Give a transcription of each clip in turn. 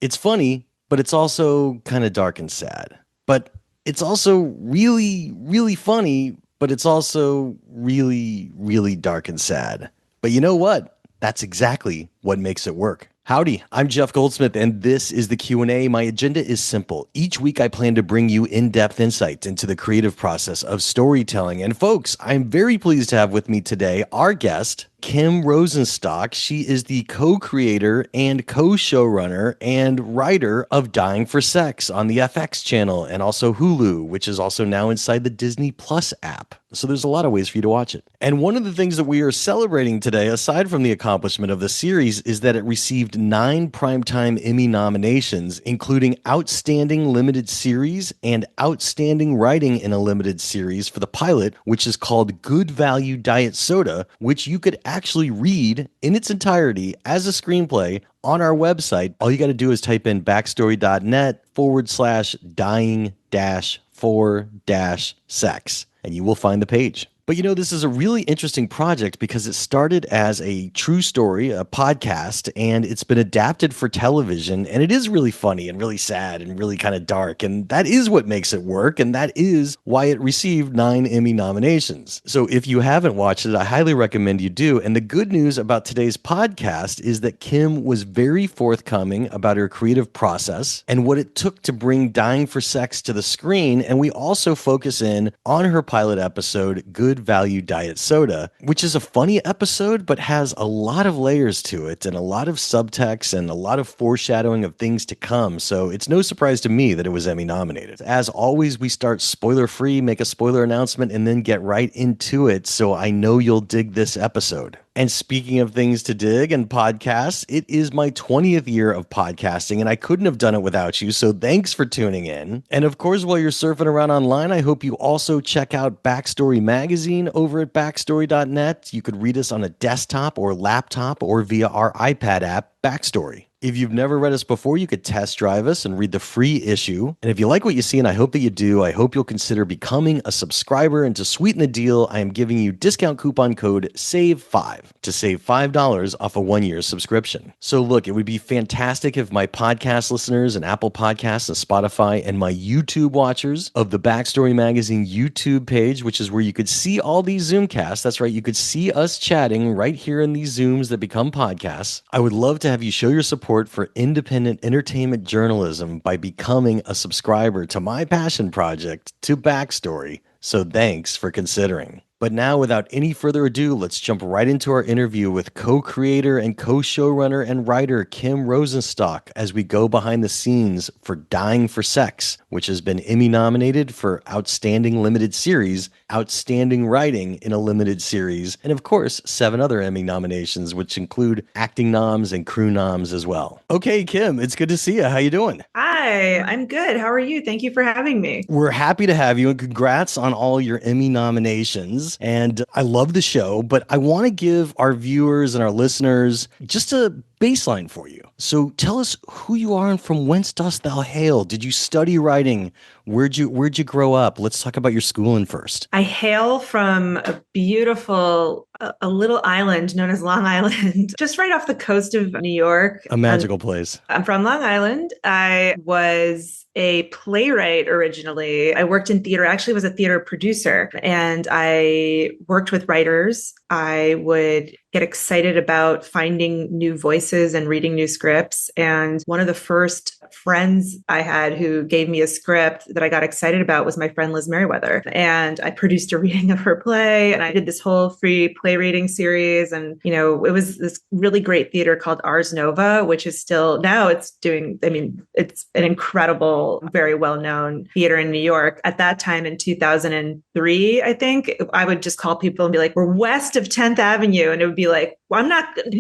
It's funny, but it's also kind of dark and sad. But it's also really, really funny, but it's also really, really dark and sad. But you know what? That's exactly what makes it work. Howdy, I'm Jeff Goldsmith, and this is the Q&A. My agenda is simple. Each week, I plan to bring you in-depth insights into the creative process of storytelling. And folks, I'm very pleased to have with me today our guest, Kim Rosenstock. She is the co-creator and co-showrunner and writer of Dying for Sex on the FX channel and also Hulu, which is also now inside the Disney Plus app. So there's a lot of ways for you to watch it. And one of the things that we are celebrating today, aside from the accomplishment of the series, is that it received 9 Primetime Emmy nominations, including Outstanding Limited Series and Outstanding Writing in a Limited Series for the pilot, which is called Good Value Diet Soda, which you could actually read in its entirety as a screenplay on our website. All you got to do is type in backstory.net/dying-for-sex, and you will find the page. But you know, this is a really interesting project because it started as a true story, a podcast, and it's been adapted for television. And it is really funny and really sad and really kind of dark. And that is what makes it work. And that is why it received 9 Emmy nominations. So if you haven't watched it, I highly recommend you do. And the good news about today's podcast is that Kim was very forthcoming about her creative process and what it took to bring Dying for Sex to the screen. And we also focus in on her pilot episode, Good Value Diet Soda, which is a funny episode, but has a lot of layers to it and a lot of subtext and a lot of foreshadowing of things to come. So it's no surprise to me that it was Emmy nominated. As always, we start spoiler free, make a spoiler announcement, and then get right into it. So I know you'll dig this episode. And speaking of things to dig and podcasts, it is my 20th year of podcasting, and I couldn't have done it without you. So thanks for tuning in. And of course, while you're surfing around online, I hope you also check out Backstory Magazine over at backstory.net. You could read us on a desktop or laptop or via our iPad app, Backstory. If you've never read us before, you could test drive us and read the free issue. And if you like what you see, and I hope that you do, I hope you'll consider becoming a subscriber. And to sweeten the deal, I am giving you discount coupon code SAVE5 to save $5 off a 1-year subscription. So look, it would be fantastic if my podcast listeners and Apple Podcasts and Spotify and my YouTube watchers of the Backstory Magazine YouTube page, which is where you could see all these Zoomcasts. That's right. You could see us chatting right here in these Zooms that become podcasts. I would love to have you show your support for independent entertainment journalism by becoming a subscriber to my passion project, to Backstory. So thanks for considering. But now, without any further ado, let's jump right into our interview with co-creator and co-showrunner and writer Kim Rosenstock as we go behind the scenes for Dying for Sex, which has been Emmy nominated for Outstanding Limited Series, Outstanding Writing in a Limited Series, and of course, 7 other Emmy nominations, which include acting noms and crew noms as well. Okay, Kim, it's good to see you. How you doing? Hi, I'm good. How are you? Thank you for having me. We're happy to have you, and congrats on all your Emmy nominations. And I love the show, but I want to give our viewers and our listeners just a baseline for you. So tell us who you are and from whence dost thou hail? Did you study writing? Where'd you grow up? Let's talk about your schooling first. I hail from a beautiful, a little island known as Long Island, just right off the coast of New York. A magical place. I'm from Long Island. I was a playwright originally. I worked in theater. I actually was a theater producer, and I worked with writers. I would get excited about finding new voices and reading new scripts. And one of the first friends I had who gave me a script that I got excited about was my friend Liz Merriweather. And I produced a reading of her play, and I did this whole free play reading series. And, you know, it was this really great theater called Ars Nova, which is still now it's doing, I mean, it's an incredible, very well-known theater in New York. At that time in 2003, I think, I would just call people and be like, we're west of 10th Avenue. And it would be like, well,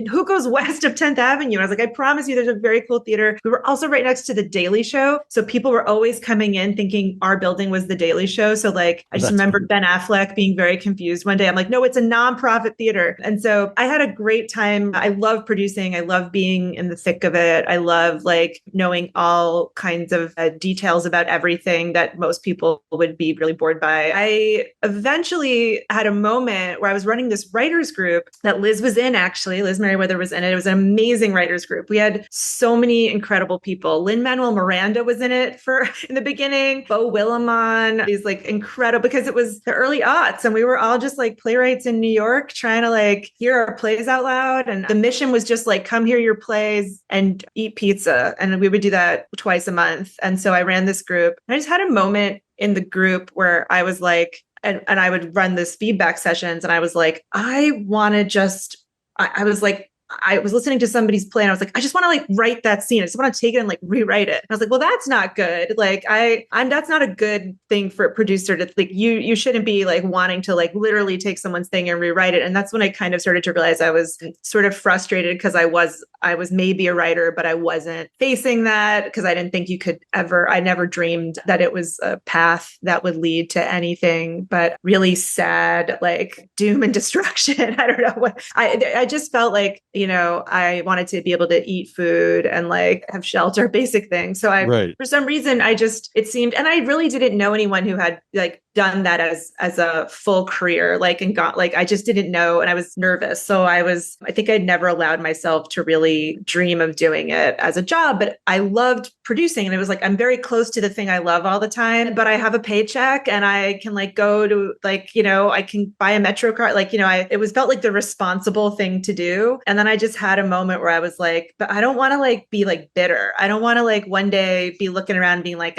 who goes west of 10th Avenue? I was like, I promise you, there's a very cool theater. We were also right next to the Daily Show. So people were always coming in thinking our building was the Daily Show. So like, I just remember Ben Affleck being very confused one day. I'm like, no, it's a nonprofit theater. And so I had a great time. I love producing. I love being in the thick of it. I love like knowing all kinds of details about everything that most people would be really bored by. I eventually had a moment where I was running this writers group that Liz was in, actually. Liz Merriweather was in it. It was an amazing writers group. We had so many incredible people. Lin-Manuel Miranda was in it in the beginning, Bo Willimon, these like incredible, because it was the early aughts and we were all just like playwrights in New York trying to like hear our plays out loud. And the mission was just like, come hear your plays and eat pizza. And we would do that twice a month. And so I ran this group. And I just had a moment in the group where I was like, and I would run this feedback sessions and I was like, I want to just, I was like, I was listening to somebody's play and I was like, I just want to like write that scene. I just want to take it and like rewrite it. And I was like, well, that's not good. Like I'm that's not a good thing for a producer to like, you shouldn't be like wanting to like literally take someone's thing and rewrite it. And that's when I kind of started to realize I was sort of frustrated because I was maybe a writer, but I wasn't facing that because I didn't think I never dreamed that it was a path that would lead to anything but really sad, like doom and destruction. I don't know what, I just felt like, I wanted to be able to eat food and like have shelter, basic things. So for some reason, it seemed, and I really didn't know anyone who had like done that as a full career, like, and got like, I just didn't know. And I was nervous. So I think I'd never allowed myself to really dream of doing it as a job, but I loved producing. And it was like, I'm very close to the thing I love all the time, but I have a paycheck and I can like go to like, I can buy a Metro card. Like, it felt like the responsible thing to do. And then I just had a moment where I was like, but I don't want to like be like bitter. I don't want to like one day be looking around being like,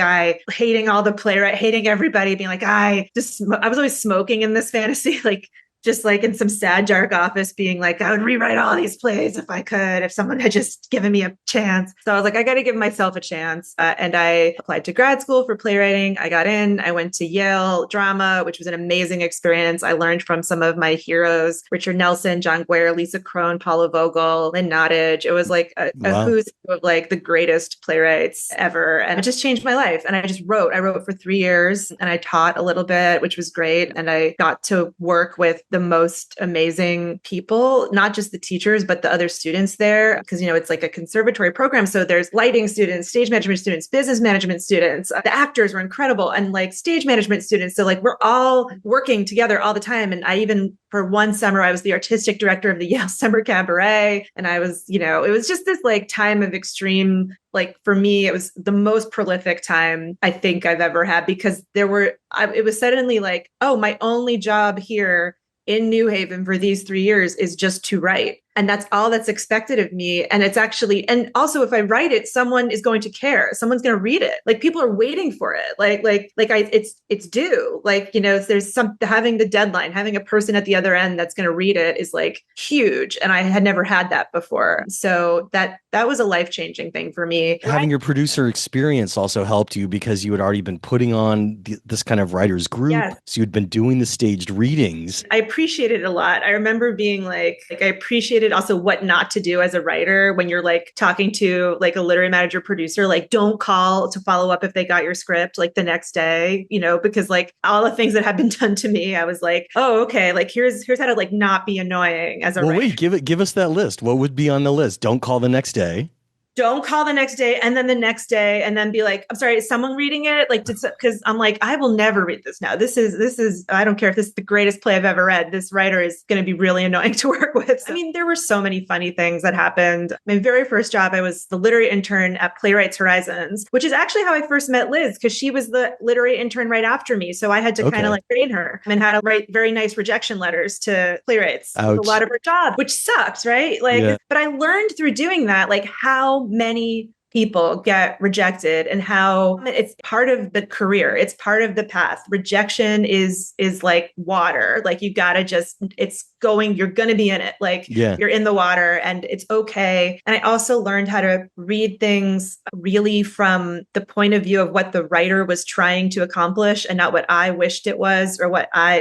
hating all the playwright, hating everybody, being like, I was always smoking in this fantasy, like just like in some sad, dark office being like, I would rewrite all these plays if I could, if someone had just given me a chance. So I was like, I got to give myself a chance. And I applied to grad school for playwriting. I got in, I went to Yale drama, which was an amazing experience. I learned from some of my heroes, Richard Nelson, John Guare, Lisa Krohn, Paula Vogel, Lynn Nottage. It was like a who's who of like the greatest playwrights ever. And it just changed my life. And I wrote for 3 years and I taught a little bit, which was great. And I got to work with the most amazing people, not just the teachers, but the other students there. Because, it's like a conservatory program. So there's lighting students, stage management students, business management students. The actors were incredible and like stage management students. So like we're all working together all the time. And for one summer, I was the artistic director of the Yale Summer Cabaret. And I was, it was just this like time of extreme, like for me, it was the most prolific time I think I've ever had because it was suddenly like, oh, my only job here in New Haven for these 3 years is just to write. And that's all that's expected of me. And it's actually, and also if I write it, someone is going to care. Someone's going to read it. Like people are waiting for it. It's due. Like, there's having the deadline, having a person at the other end that's going to read it is like huge. And I had never had that before. So that was a life-changing thing for me. Having your producer experience also helped you because you had already been putting on this kind of writer's group. Yes. So you'd been doing the staged readings. I appreciated it a lot. I remember being like I appreciated also what not to do as a writer when you're like talking to like a literary manager producer, like don't call to follow up if they got your script like the next day, because like all the things that had been done to me, I was like, oh, okay, like here's how to like not be annoying as a writer. Wait, give us that list. What would be on the list? Don't call the next day. Don't call the next day and then the next day and then be like, I'm sorry, is someone reading it? Like, because I'm like, I will never read this now. This is, I don't care if this is the greatest play I've ever read. This writer is going to be really annoying to work with. I mean, there were so many funny things that happened. My very first job, I was the literary intern at Playwrights Horizons, which is actually how I first met Liz, because she was the literary intern right after me. So I had to kind of like train her and how to write very nice rejection letters to playwrights. A lot of her job, which sucks, right? Like, but I learned through doing that, like how many people get rejected and how it's part of the career. It's part of the path. Rejection is like water. Like you gotta you're going to be in it. Like you're in the water and it's okay. And I also learned how to read things really from the point of view of what the writer was trying to accomplish and not what I wished it was or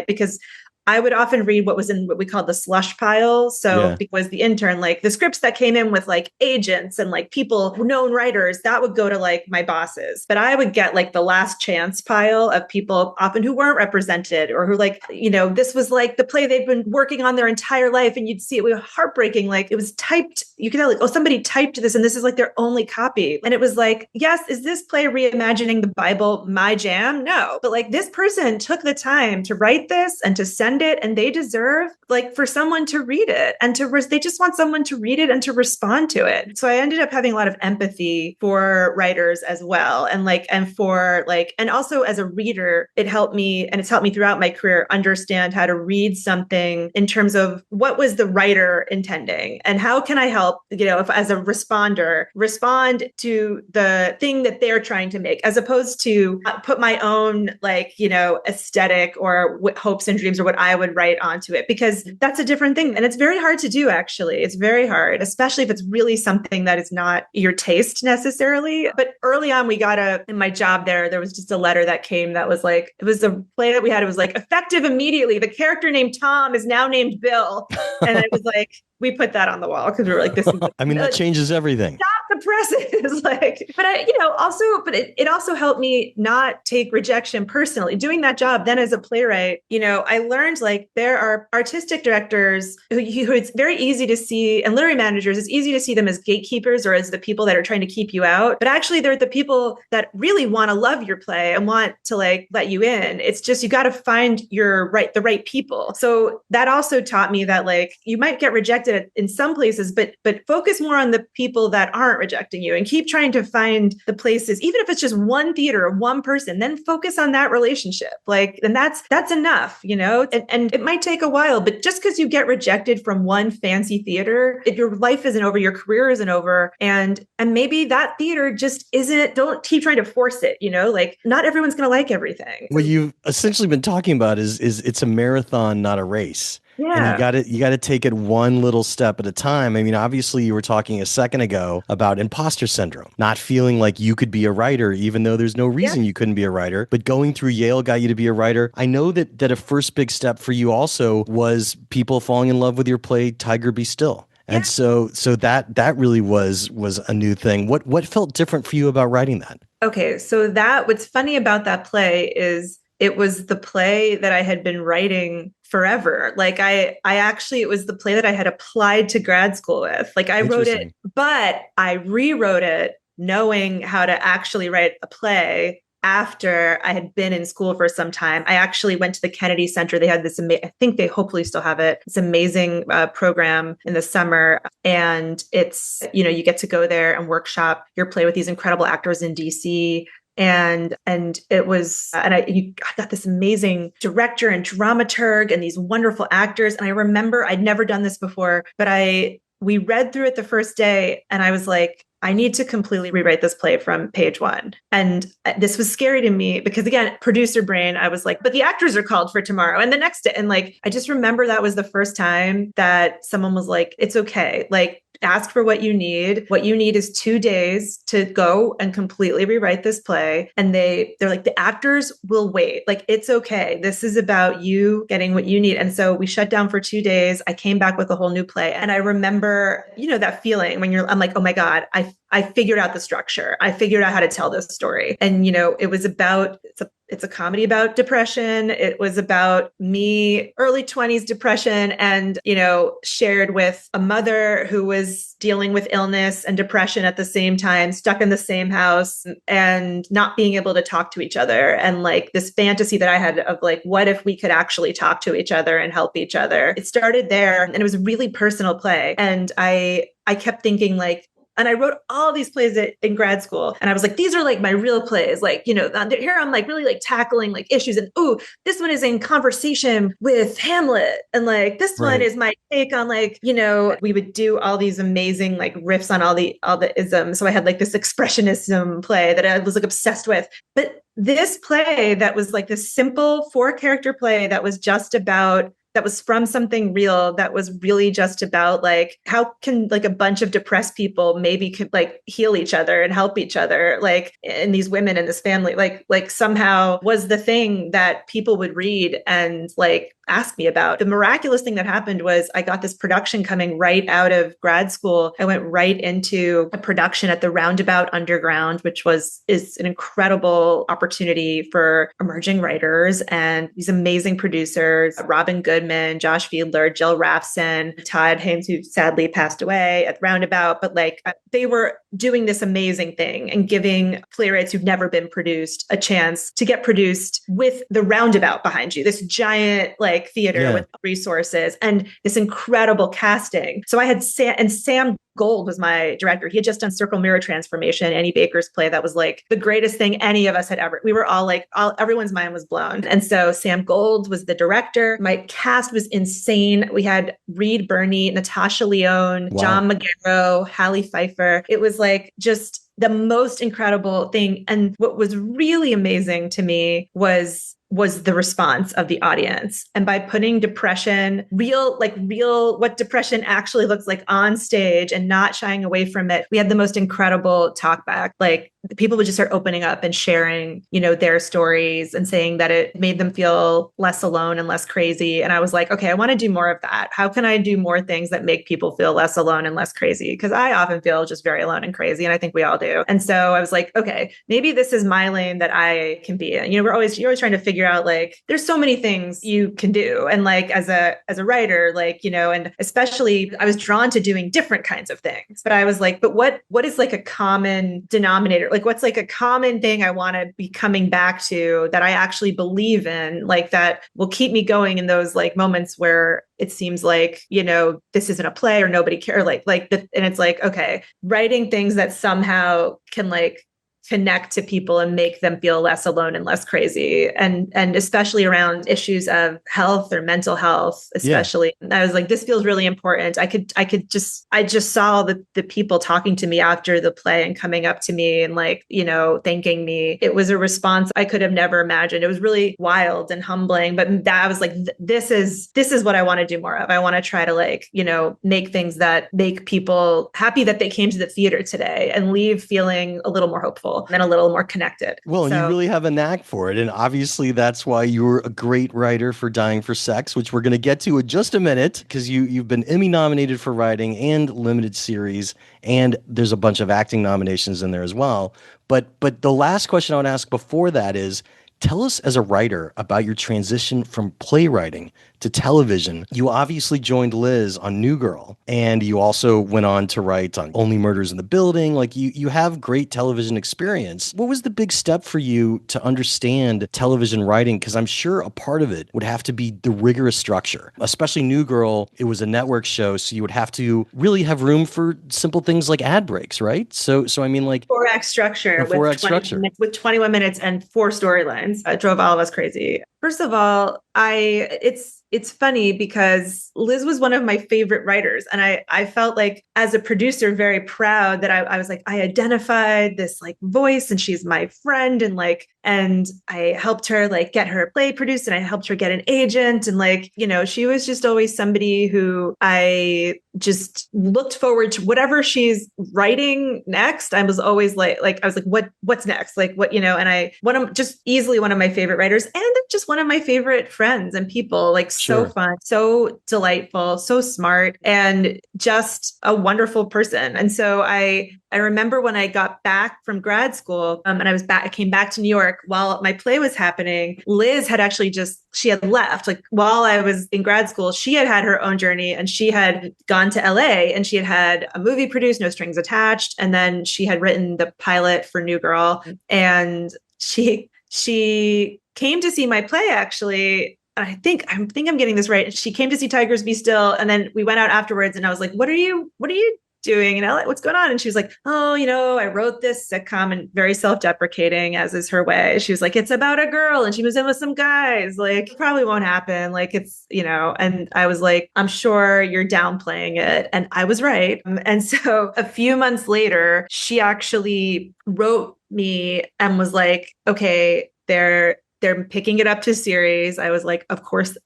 because I would often read what was in what we called the slush pile. So because the intern, like the scripts that came in with like agents and like people, known writers, that would go to like my bosses. But I would get like the last chance pile of people often who weren't represented or who like, this was like the play they've been working on their entire life. And you'd see it was heartbreaking. Like it was typed, you could tell like, oh, somebody typed this and this is like their only copy. And it was like, yes, is this play reimagining the Bible my jam? No. But like this person took the time to write this and to send it, and they deserve like for someone to read it and they just want someone to read it and to respond to it. So I ended up having a lot of empathy for writers as well. And also as a reader, it helped me, and it's helped me throughout my career, understand how to read something in terms of what was the writer intending and how can I help, if as a responder, respond to the thing that they're trying to make, as opposed to put my own aesthetic or hopes and dreams or what I would write onto it, because that's a different thing. And it's very hard to do, actually. It's very hard, especially if it's really something that is not your taste necessarily. But early on, in my job there was just a letter that came that was like, it was a play that we had. It was like, effective immediately, the character named Tom is now named Bill. And I was like, we put that on the wall because we were like, this is that changes everything. Stop the presses. It also helped me not take rejection personally. Doing that job then as a playwright, I learned like there are artistic directors who it's very easy to see, and literary managers, it's easy to see them as gatekeepers or as the people that are trying to keep you out. But actually they're the people that really want to love your play and want to like let you in. It's just, you got to find the right people. So that also taught me that like, you might get rejected in some places, but focus more on the people that aren't rejecting you and keep trying to find the places, even if it's just one theater or one person, then focus on that relationship. Like, and that's enough, and it might take a while, but just because you get rejected from one fancy theater, your life isn't over, your career isn't over. And maybe that theater just isn't, don't keep trying to force it, like not everyone's going to like everything. What you've essentially been talking about is it's a marathon, not a race. Yeah. And you got to take it one little step at a time. I mean, obviously you were talking a second ago about imposter syndrome, not feeling like you could be a writer, even though there's no reason you couldn't be a writer, but going through Yale got you to be a writer. I know that a first big step for you also was people falling in love with your play, Tiger Be Still. And so that really was a new thing. What felt different for you about writing that? Okay. So what's funny about that play is it was the play that I had been writing forever. Like it was the play that I had applied to grad school with. Like I wrote it, but I rewrote it knowing how to actually write a play after I had been in school for some time. I actually went to the Kennedy Center. They had this, I think they hopefully still have it. It's an amazing program in the summer. And it's, you get to go there and workshop your play with these incredible actors in DC. And it was, I got this amazing director and dramaturg and these wonderful actors. And I remember I'd never done this before, but we read through it the first day and I was like, I need to completely rewrite this play from page one. And this was scary to me because again, producer brain, I was like, but the actors are called for tomorrow and the next day. And like, I just remember that was the first time that someone was like, it's okay. Like, ask for what you need. What you need is 2 days to go and completely rewrite this play. And they're like, the actors will wait. Like, it's okay. This is about you getting what you need. And so we shut down for 2 days. I came back with a whole new play. And I remember, that feeling when I'm like, oh my God, I figured out the structure. I figured out how to tell this story. And, it was about, it's a comedy about depression. It was about me, early 20s depression, and, shared with a mother who was dealing with illness and depression at the same time, stuck in the same house and not being able to talk to each other. And like this fantasy that I had of like, what if we could actually talk to each other and help each other? It started there and it was a really personal play. And I kept thinking like, and I wrote all these plays in grad school. And I was like, these are like my real plays. Like, here I'm like really like tackling like issues. And this one is in conversation with Hamlet. And like, this one is my take on like, we would do all these amazing like riffs on all the isms. So I had like this expressionism play that I was like obsessed with. But this play that was like this simple 4-character play that was from something real, that was really just about like, how can like a bunch of depressed people maybe could like heal each other and help each other, like, and these women in this family, like somehow was the thing that people would read and like ask me about. The miraculous thing that happened was I got this production coming right out of grad school. I went right into a production at the Roundabout Underground, which is an incredible opportunity for emerging writers and these amazing producers, Robin Goodman, Josh Fiedler, Jill Rafson, Todd Haynes, who sadly passed away at Roundabout. But like they were doing this amazing thing and giving playwrights who've never been produced a chance to get produced with the Roundabout behind you, this giant like theater with resources and this incredible casting. So I had Sam Gold was my director. He had just done Circle Mirror Transformation, Annie Baker's play. That was like the greatest thing any of us had ever. We were all like, everyone's mind was blown. And so Sam Gold was the director. My cast was insane. We had Reed Birney, Natasha Lyonne, John Magaro, Hallie Pfeiffer. It was like just the most incredible thing. And what was really amazing to me was the response of the audience. And by putting depression, real, what depression actually looks like on stage and not shying away from it, we had the most incredible talk back. Like people would just start opening up and sharing, their stories and saying that it made them feel less alone and less crazy. And I was like, okay, I want to do more of that. How can I do more things that make people feel less alone and less crazy? Because I often feel just very alone and crazy. And I think we all do. And so I was like, okay, maybe this is my lane that I can be in. You're always trying to figure out like, there's so many things you can do. And like, as a writer, like, and especially I was drawn to doing different kinds of things, but I was like, but what is like a common denominator? Like, what's like a common thing I want to be coming back to that I actually believe in, like that will keep me going in those like moments where it seems like, this isn't a play or nobody cares. And it's like, okay, writing things that somehow can like connect to people and make them feel less alone and less crazy. And especially around issues of health or mental health, especially. Yeah. I was like, this feels really important. I just saw the people talking to me after the play and coming up to me and like, thanking me. It was a response I could have never imagined. It was really wild and humbling, but that I was like, this is what I want to do more of. I want to try to like, make things that make people happy that they came to the theater today and leave feeling a little more hopeful and a little more connected. Well, you really have a knack for it. And obviously that's why you were a great writer for Dying for Sex, which we're going to get to in just a minute, because you've been Emmy nominated for writing and limited series, and there's a bunch of acting nominations in there as well. But the last question I would ask before that is, tell us as a writer about your transition from playwriting to television. You obviously joined Liz on New Girl, and you also went on to write on Only Murders in the Building. Like you have great television experience. What was the big step for you to understand television writing? Because I'm sure a part of it would have to be the rigorous structure, especially New Girl. It was a network show, so you would have to really have room for simple things like ad breaks, right? So I mean, like 4-act structure, with 21 minutes and 4 storylines. It drove all of us crazy. First of all, it's funny because Liz was one of my favorite writers. And I felt like as a producer, very proud that I was like, I identified this like voice and she's my friend. And I helped her like get her play produced and I helped her get an agent. And like, she was just always somebody who I just looked forward to whatever she's writing next. I was always like, I was like, what's next? Like what, and just easily one of my favorite writers and just one of my favorite friends and people, like so fun, so delightful, so smart, and just a wonderful person. And so I remember when I got back from grad school and I came back to New York while my play was happening. Liz had actually she had left. Like while I was in grad school, she had her own journey and she had gone to LA and she had a movie produced, No Strings Attached. And then she had written the pilot for New Girl. And she came to see my play actually. I think I'm getting this right. She came to see Tigers Be Still. And then we went out afterwards and I was like, what are you doing in LA? What's going on? And she was like, oh, I wrote this sitcom, and very self-deprecating as is her way. She was like, it's about a girl and she was in with some guys. Like, it probably won't happen. Like it's, and I was like, I'm sure you're downplaying it. And I was right. And so a few months later, she actually wrote me and was like, okay, they're picking it up to series. I was like, of course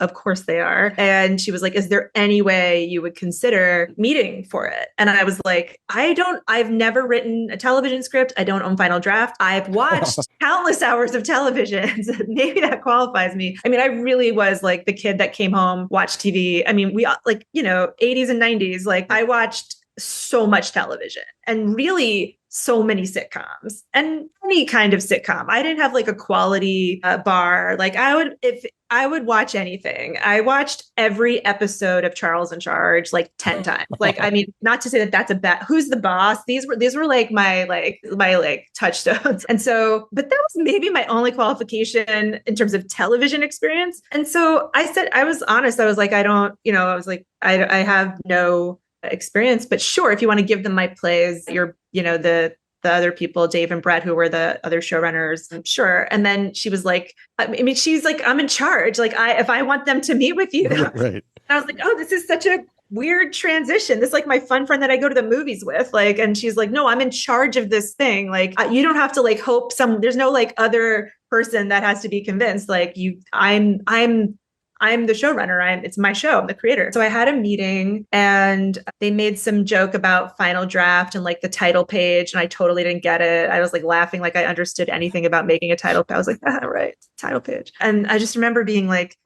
they are. And she was like, is there any way you would consider meeting for it? And I was like, I've never written a television script. I don't own Final Draft. I've watched countless hours of television. So maybe that qualifies me. I mean, I really was like the kid that came home, watched TV. I mean, we like, 80s and 90s, like I watched so much television and really so many sitcoms and any kind of sitcom. I didn't have like a quality bar. Like if I would watch anything. I watched every episode of Charles in Charge like 10 times. Like, I mean, not to say that that's a bet. Who's the boss? These were like my touchstones. And so, but that was maybe my only qualification in terms of television experience. And so I was honest. I was like, I have no experience, but sure, if you want to give them my plays, the other people, Dave and Brett, who were the other showrunners, I'm sure. And then she was like, she's like, I'm in charge. Like if I want them to meet with you. Right. I was like, oh, this is such a weird transition. This is like my fun friend that I go to the movies with. Like, and she's like, no, I'm in charge of this thing. Like, you don't have to like hope there's no like other person that has to be convinced. Like I'm the showrunner. It's my show. I'm the creator. So I had a meeting and they made some joke about Final Draft and like the title page. And I totally didn't get it. I was like laughing like I understood anything about making a title page. I was like, right, title page. And I just remember being like,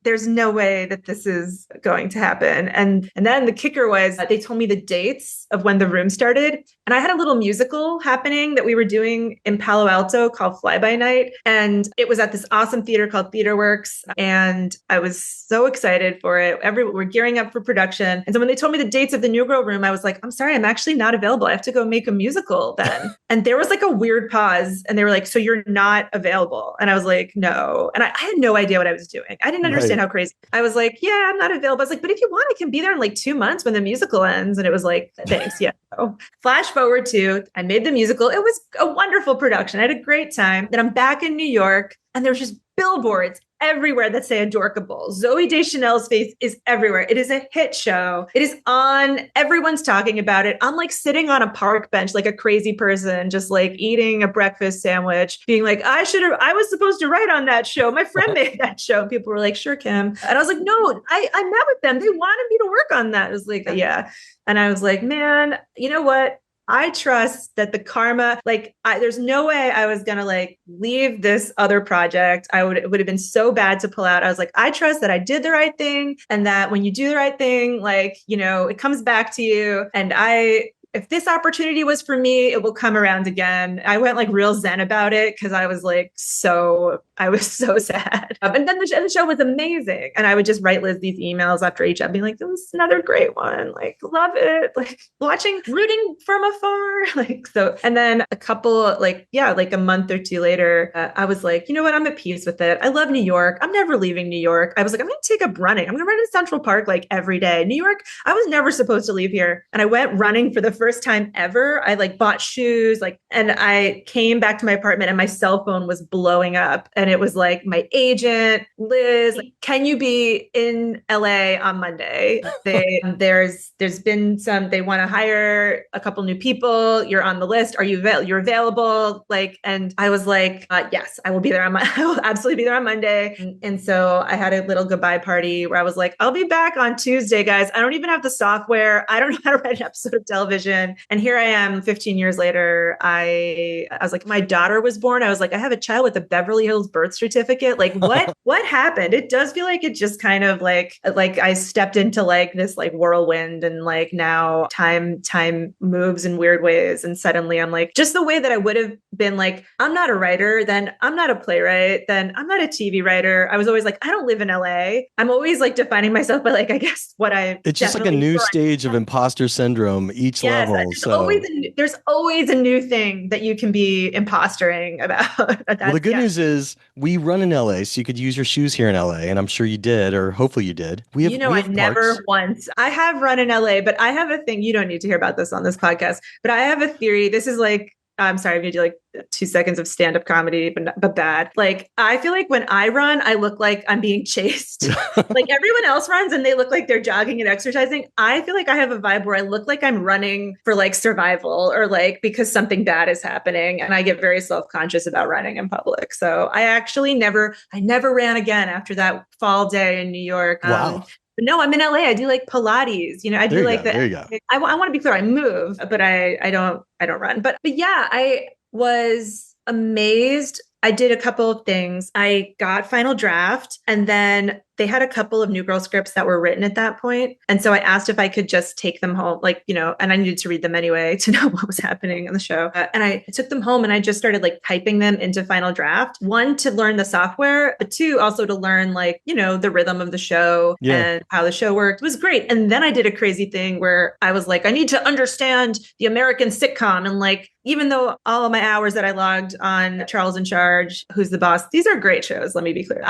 there's no way that this is going to happen. And then the kicker was they told me the dates of when the room started. And I had a little musical happening that we were doing in Palo Alto called Fly By Night. And it was at this awesome theater called TheaterWorks. And I was so excited for it. We're gearing up for production. And so when they told me the dates of the New Girl Room, I was like, I'm sorry, I'm actually not available. I have to go make a musical then. And there was like a weird pause. And they were like, so you're not available? And I was like, no. And I had no idea what I was doing. I didn't understand how crazy. I was like, yeah, I'm not available. I was like, but if you want, I can be there in like 2 months when the musical ends. And it was like, thanks. Yeah. So, flash forward to, I made the musical. It was a wonderful production. I had a great time. Then I'm back in New York and there's just billboards everywhere that say Adorkable. Zooey Deschanel's face is everywhere. It is a hit show. It is on. Everyone's talking about it. I'm like sitting on a park bench like a crazy person, just like eating a breakfast sandwich, being like, I was supposed to write on that show. My friend made that show. And people were like, sure, Kim. And I was like, no, I met with them. They wanted me to work on that. It was like, yeah. And I was like, man, you know what? I trust that the karma, there's no way I was going to like leave this other project. It would have been so bad to pull out. I was like, I trust that I did the right thing and that when you do the right thing, it comes back to you. And if this opportunity was for me, it will come around again. I went like real zen about it because I was so sad. And then the show was amazing. And I would just write Liz these emails after each episode being like, this was another great one. Like, love it. Like rooting from afar. And then a couple, a month or two later, I was like, you know what? I'm at peace with it. I love New York. I'm never leaving New York. I was like, I'm going to take up running. I'm going to run in Central Park like every day. New York, I was never supposed to leave here. And I went running for the first time ever. I bought shoes, and I came back to my apartment and my cell phone was blowing up. And it was like, my agent, Liz, can you be in LA on Monday? There's been they want to hire a couple new people. You're on the list. You're available? And I was like, yes, I will be there I will absolutely be there on Monday. And so I had a little goodbye party where I was like, I'll be back on Tuesday, guys. I don't even have the software. I don't know how to write an episode of television. And here I am 15 years later. I was like, my daughter was born. I was like, I have a child with a Beverly Hills birth certificate. Like what happened? It does feel like it just kind of like I stepped into this whirlwind and now time moves in weird ways. And suddenly I'm like, just the way that I would have been like, I'm not a writer, then I'm not a playwright, then I'm not a TV writer. I was always like, I don't live in LA. I'm always defining myself by I guess what I It's just like a new stage of imposter syndrome each level. There's always a new thing that you can be impostoring about. Well, the good news is we run in LA, so you could use your shoes here in LA, and I'm sure you did, or hopefully you did. I never once. I have run in LA, but I have a thing. You don't need to hear about this on this podcast, but I have a theory. This is I'm sorry, I'm gonna do like 2 seconds of stand-up comedy, but bad. Like, I feel like when I run, I look like I'm being chased. Like everyone else runs and they look like they're jogging and exercising. I feel like I have a vibe where I look like I'm running for like survival or like because something bad is happening. And I get very self-conscious about running in public. So I never ran again after that fall day in New York. Wow. But no, I'm in LA. I do like Pilates. I do like There you go. I want to be clear. I move, but I don't run. But yeah, I was amazed. I did a couple of things. I got final draft, and then they had a couple of New Girl scripts that were written at that point. And so I asked if I could just take them home, like, and I needed to read them anyway to know what was happening on the show. And I took them home and I just started like typing them into final draft. One, to learn the software, but two, also to learn like, the rhythm of the show and how the show worked. It was great. And then I did a crazy thing where I was like, I need to understand the American sitcom. And like, even though all of my hours that I logged on Charles in Charge, Who's the Boss, these are great shows. Let me be clear.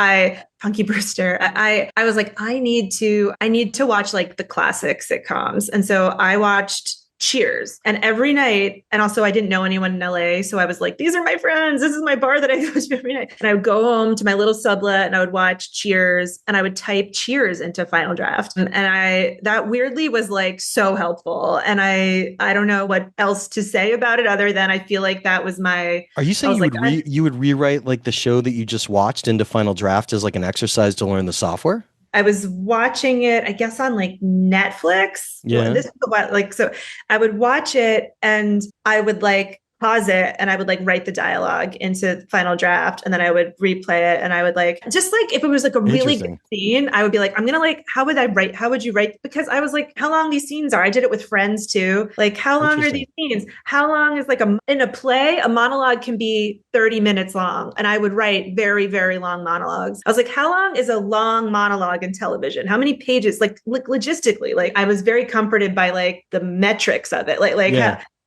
Punky Brewster. I was like, I need to watch like the classic sitcoms. And so I watched Cheers. And every night, and also I didn't know anyone in LA. So I was like, these are my friends. This is my bar that I go to every night. And I would go home to my little sublet and I would watch Cheers and I would type Cheers into final draft. And that weirdly was like so helpful. And I don't know what else to say about it other than I feel like that was my. Are you saying you would rewrite like the show that you just watched into final draft as like an exercise to learn the software? I was watching it, I guess, on like Netflix. Yeah. This is like, so I would watch it and I would like pause it and I would like write the dialogue into final draft and then I would replay it and I would like, just like if it was like a really good scene, I would be like, I'm going to like, how would you write? Because I was like, how long these scenes are. I did it with friends too. Like, how long are these scenes? How long is like in a play, a monologue can be 30 minutes long. And I would write very, very long monologues. I was like, how long is a long monologue in television? How many pages? Like logistically, like I was very comforted by like the metrics of it.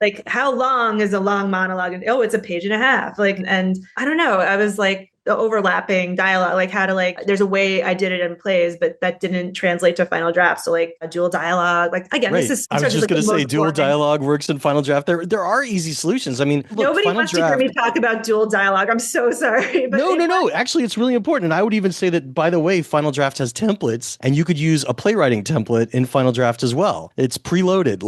Like how long is a long monologue? And it's a page and a half. Like, and I don't know. I was like the overlapping dialogue, like how to like, there's a way I did it in plays, but that didn't translate to final draft. So like a dual dialogue, like again, right. I was just going to say dual dialogue works in final draft. There are easy solutions. I mean, nobody wants to hear me talk about dual dialogue. I'm so sorry. But no. Actually, it's really important. And I would even say that, by the way, final draft has templates and you could use a playwriting template in final draft as well. It's preloaded.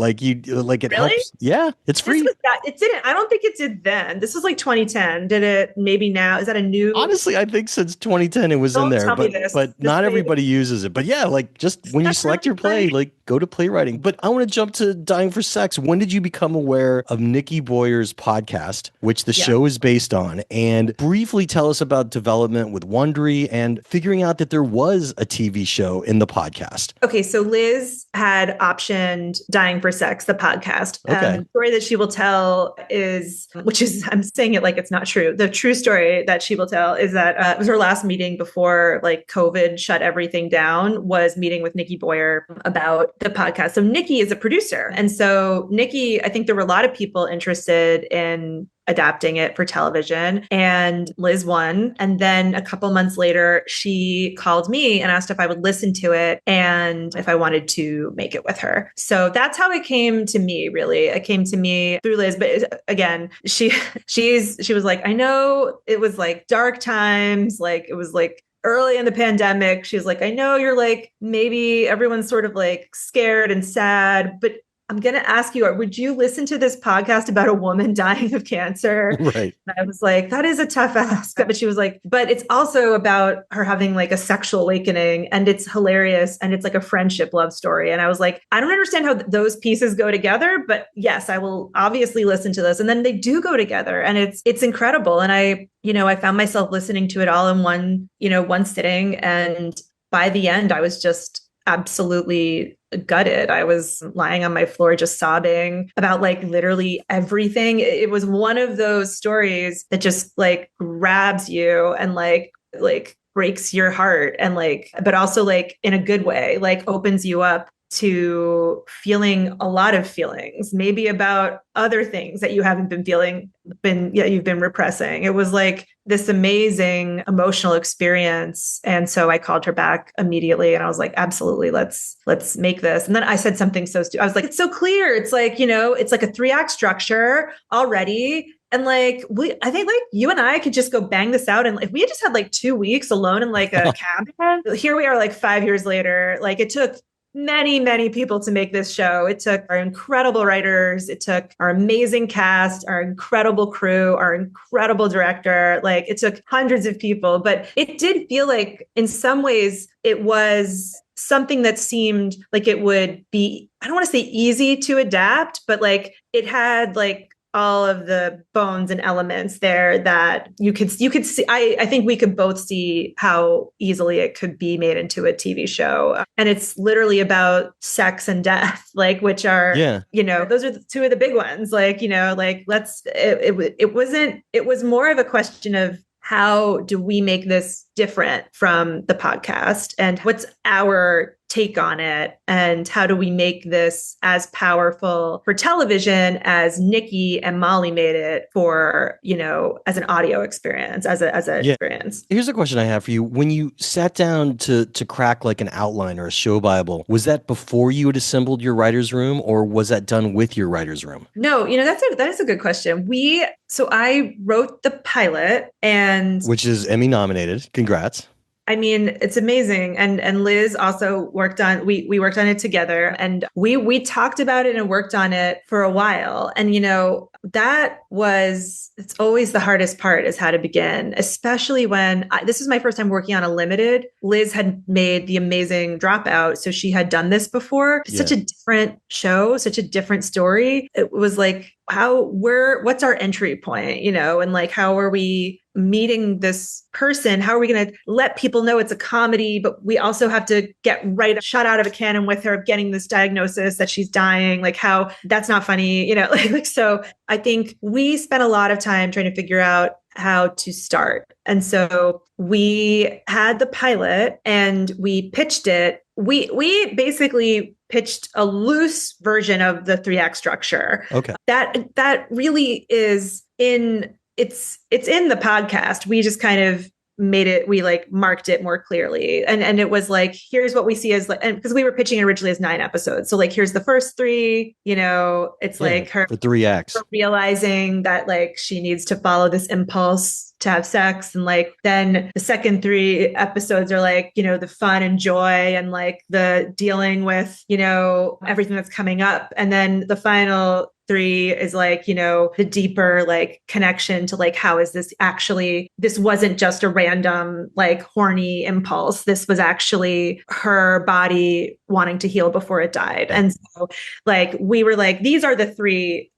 It helps. Yeah, it's free. It didn't. I don't think it did then. This was like 2010. Did it maybe now? Is that a new? Honestly, I think since 2010 it was in there, but not everybody uses it. But yeah, like just when you select your play, like go to playwriting. But I want to jump to Dying for Sex. When did you become aware of Nikki Boyer's podcast, which the show is based on? And briefly tell us about development with Wondery and figuring out that there was a TV show in the podcast. Okay, so Liz had optioned Dying for Sex, the podcast. Okay. The story that she will tell I'm saying it like it's not true. The true story that she will tell is that it was her last meeting before like COVID shut everything down, was meeting with Nikki Boyer about the podcast. So Nikki is a producer. And so Nikki, I think there were a lot of people interested in adapting it for television, and Liz won. And then a couple months later, she called me and asked if I would listen to it and if I wanted to make it with her. So that's how it came to me, really. It came to me through Liz. But again, she was like, I know it was like dark times, like it was like early in the pandemic. She was like, I know you're like, maybe everyone's sort of like scared and sad, but I'm going to ask you, would you listen to this podcast about a woman dying of cancer? Right. And I was like, that is a tough ask. But she was like, but it's also about her having like a sexual awakening, and it's hilarious. And it's like a friendship love story. And I was like, I don't understand how those pieces go together, but yes, I will obviously listen to this. And then they do go together, and it's incredible. And I found myself listening to it all in one sitting. And by the end, I was just absolutely gutted. I was lying on my floor just sobbing about like literally everything. It was one of those stories that just like grabs you and like breaks your heart, and like, but also like in a good way, like opens you up to feeling a lot of feelings, maybe about other things that you haven't been feeling, you've been repressing. It was like this amazing emotional experience. And so I called her back immediately and I was like, absolutely, let's make this. And then I said something so stupid. I was like, it's so clear. It's like, it's like a 3-act structure already. And like, I think like you and I could just go bang this out. And if we had just had like 2 weeks alone in like a cabin, here we are like 5 years later. Like it took many, many people to make this show. It took our incredible writers. It took our amazing cast, our incredible crew, our incredible director. Like it took hundreds of people, but it did feel like in some ways it was something that seemed like it would be, I don't want to say easy to adapt, but like it had like all of the bones and elements there that you could see. I think we could both see how easily it could be made into a TV show. And it's literally about sex and death, like, which are, those are the two of the big ones. Like, like it was more of a question of how do we make this different from the podcast and what's our take on it and how do we make this as powerful for television as Nikki and Molly made it for, as an audio experience, as a experience. Here's a question I have for you. When you sat down to crack like an outline or a show Bible, was that before you had assembled your writer's room or was that done with your writer's room? No, that is a good question. So I wrote the pilot which is Emmy nominated. Congrats. I mean, it's amazing. And Liz also worked on, we worked on it together and we talked about it and worked on it for a while. And, it's always the hardest part is how to begin, especially when this is my first time working on a limited. Liz had made the amazing Dropout. So she had done this before. It's such a different show, such a different story. It was like, what's our entry point, and like, how are we meeting this person? How are we going to let people know it's a comedy, but we also have to get shot out of a cannon with her getting this diagnosis that she's dying, like how that's not funny, so I think we spent a lot of time trying to figure out how to start. And so we had the pilot and we pitched it. We basically pitched a loose version of the 3-act structure. Okay. That really is it's in the podcast. We just kind of made it, we like marked it more clearly. And it was like, here's what we see as, and because we were pitching it originally as 9 episodes. So like, here's the first 3, it's like her for 3 acts, realizing that like she needs to follow this impulse to have sex. And like, then the second 3 episodes are like, the fun and joy and like the dealing with, everything that's coming up. And then the final 3 is like, the deeper like connection to like, how is this actually, this wasn't just a random like horny impulse. This was actually her body wanting to heal before it died. And so like, we were like, these are the three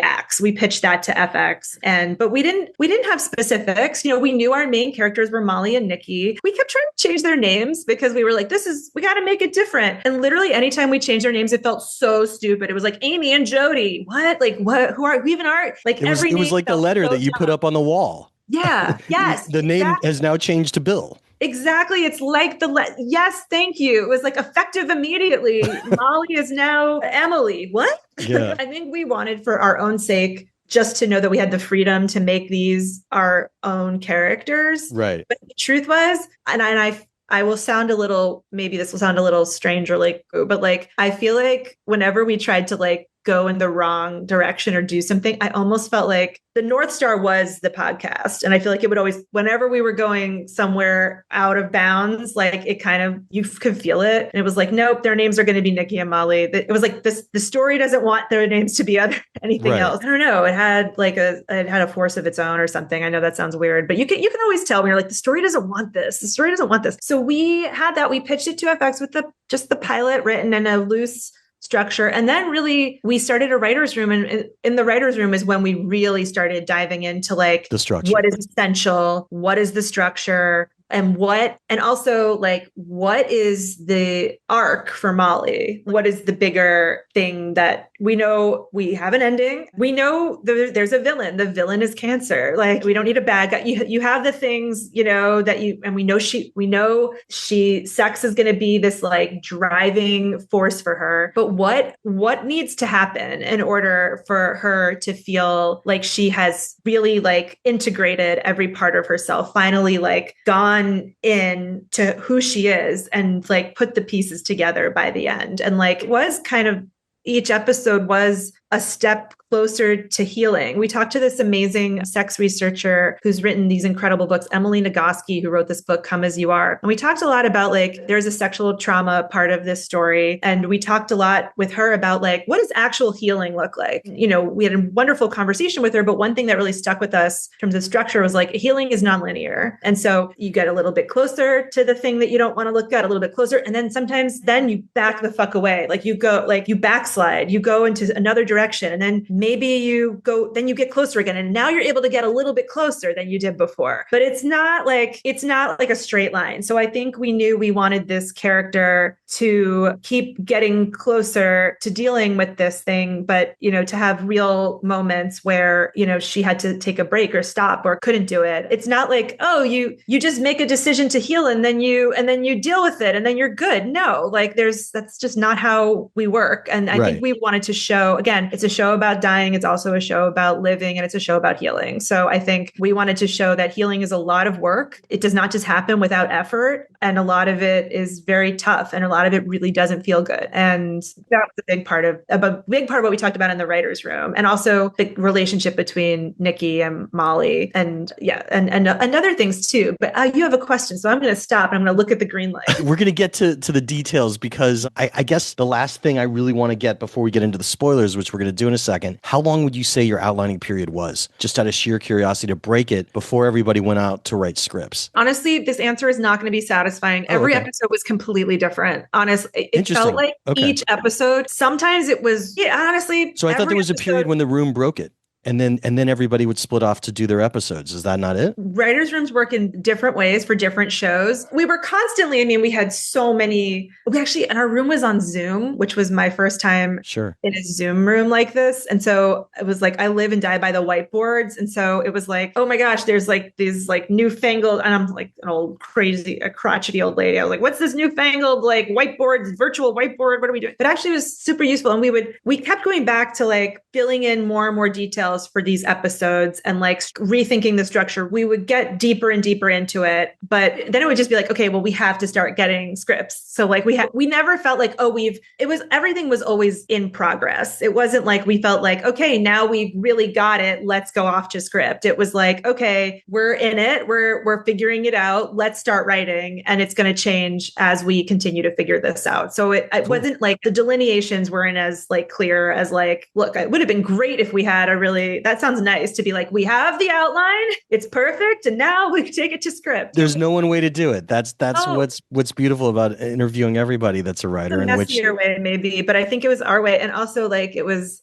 acts. We pitched that to FX but we didn't have specifics. We knew our main characters were Molly and Nikki. We kept trying to change their names because we were like, we got to make it different. And literally anytime we changed their names, it felt so stupid. It was like Amy and Jody. What? Like what? Who are we even are? Like it was like the letter that you put up on the wall. Yeah. Yes. The name has now changed to Bill. Exactly. It's like yes, thank you. It was like effective immediately. Molly is now Emily. What? Yeah. I think we wanted for our own sake just to know that we had the freedom to make these our own characters. Right. But the truth was, and I will sound a little, maybe this will sound a little strange or like, but like, I feel like whenever we tried to like go in the wrong direction or do something, I almost felt like the North Star was the podcast. And I feel like it would always, whenever we were going somewhere out of bounds, like it kind of, you could feel it. And it was like, nope, their names are going to be Nikki and Molly. It was like the story doesn't want their names to be anything else. I don't know. It had a force of its own or something. I know that sounds weird, but you can always tell when you're like, the story doesn't want this. The story doesn't want this. So we had that. We pitched it to FX with just the pilot written in a loose structure. And then really we started a writer's room, and in the writer's room is when we really started diving into like the structure. What is essential? What is the structure? And also like, what is the arc for Molly? What is the bigger thing that we know we have an ending? We know there's a villain. The villain is cancer. Like we don't need a bad guy. You have the things, and we know sex is going to be this like driving force for her. But what needs to happen in order for her to feel like she has really like integrated every part of herself, finally like gone in to who she is and like put the pieces together by the end. And like it was kind of each episode was a step closer to healing. We talked to this amazing sex researcher who's written these incredible books, Emily Nagoski, who wrote this book, Come As You Are. And we talked a lot about like, there's a sexual trauma part of this story. And we talked a lot with her about like, what does actual healing look like? You know, we had a wonderful conversation with her, but one thing that really stuck with us in terms of structure was like, healing is nonlinear. And so you get a little bit closer to the thing that you don't want to look at, a little bit closer. And then sometimes then you back the fuck away. Like you go, like you backslide, you go into another direction. And then maybe you go, then you get closer again. And now you're able to get a little bit closer than you did before. But it's not like a straight line. So I think we knew we wanted this character to keep getting closer to dealing with this thing, but, you know, to have real moments where, you know, she had to take a break or stop or couldn't do it. It's not like, oh, you just make a decision to heal and then you deal with it and then you're good. No, like that's just not how we work. And I think we wanted to show, again, it's a show about dying. It's also a show about living, and it's a show about healing. So I think we wanted to show that healing is a lot of work. It does not just happen without effort. And a lot of it is very tough. And a lot of it really doesn't feel good. And that was a big part of what we talked about in the writer's room. And also the relationship between Nikki and Molly and other things too. But you have a question. So I'm going to stop and I'm going to look at the green light. We're going to get to the details because I guess the last thing I really want to get before we get into the spoilers, which we're going to do in a second, how long would you say your outlining period was? Just out of sheer curiosity to break it before everybody went out to write scripts. Honestly, this answer is not going to be satisfying. Every episode was completely different. Honestly, it felt like each episode, sometimes it was, honestly. So I thought there was a period when the room broke it. And then everybody would split off to do their episodes. Is that not it? Writers' rooms work in different ways for different shows. We were constantly, we had so many, and our room was on Zoom, which was my first time in a Zoom room like this. And so it was like, I live and die by the whiteboards. And so it was like, oh my gosh, there's like these like newfangled, and I'm like an old crazy, a crotchety old lady. I was like, what's this newfangled like whiteboard, virtual whiteboard? What are we doing? But actually it was super useful. And we kept going back to like filling in more and more details for these episodes and like rethinking the structure. We would get deeper and deeper into it, but then it would just be like, okay, well, we have to start getting scripts. So like we never felt like, everything was always in progress. It wasn't like we felt like, okay, now we've really got it. Let's go off to script. It was like, okay, we're in it. We're figuring it out. Let's start writing. And it's going to change as we continue to figure this out. So it wasn't like the delineations weren't as like clear as like, look, it would have been great if we had that sounds nice to be like, we have the outline, it's perfect, and now we can take it to script. There's no one way to do it. That's what's beautiful about interviewing everybody that's a writer. And which your way maybe, but I think it was our way. And also like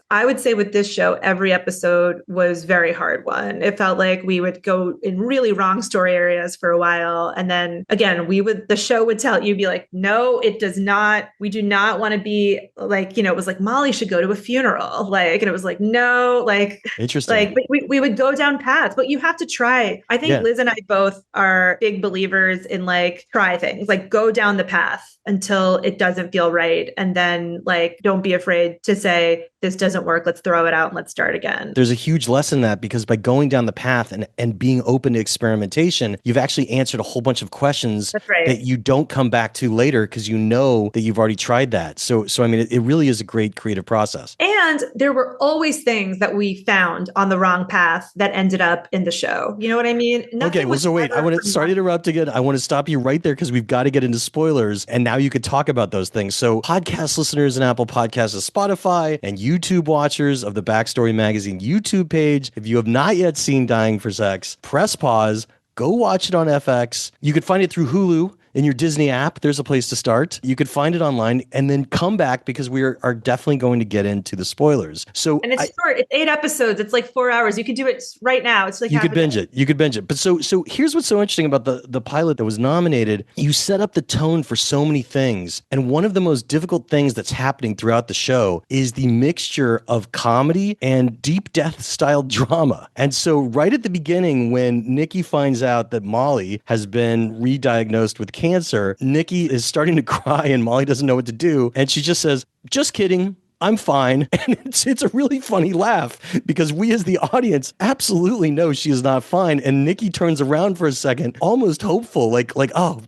I would say with this show, every episode was very hard one. It felt like we would go in really wrong story areas for a while. And then again, the show would tell you, be like, no, it does not, we do not want to be like, it was like Molly should go to a funeral. Like, and it was like, no, like, interesting. Like we would go down paths, but you have to try. I think Liz and I both are big believers in like, try things, like go down the path until it doesn't feel right. And then like, don't be afraid to say, this doesn't work. Let's throw it out and let's start again. There's a huge lesson in that because by going down the path and being open to experimentation, you've actually answered a whole bunch of questions that you don't come back to later because you know that you've already tried that. So it really is a great creative process. And there were always things that we found on the wrong path that ended up in the show. You know what I mean? Okay, well, so wait, sorry to interrupt again. I want to stop you right there because we've got to get into spoilers. And now you could talk about those things. So podcast listeners and Apple Podcasts and Spotify and YouTube watchers of the Backstory Magazine YouTube page, if you have not yet seen Dying for Sex, press pause, go watch it on FX. You could find it through Hulu. In your Disney app, there's a place to start. You could find it online and then come back because we are definitely going to get into the spoilers. And it's short. It's 8 episodes. It's like 4 hours. You can do it right now. It's like you could binge it. You could binge it. But so here's what's so interesting about the pilot that was nominated. You set up the tone for so many things. And one of the most difficult things that's happening throughout the show is the mixture of comedy and deep death style drama. And so right at the beginning, when Nikki finds out that Molly has been re-diagnosed with cancer, Nikki is starting to cry and Molly doesn't know what to do. And she just says, just kidding. I'm fine. And it's a really funny laugh because we as the audience absolutely know she is not fine. And Nikki turns around for a second, almost hopeful, like, oh,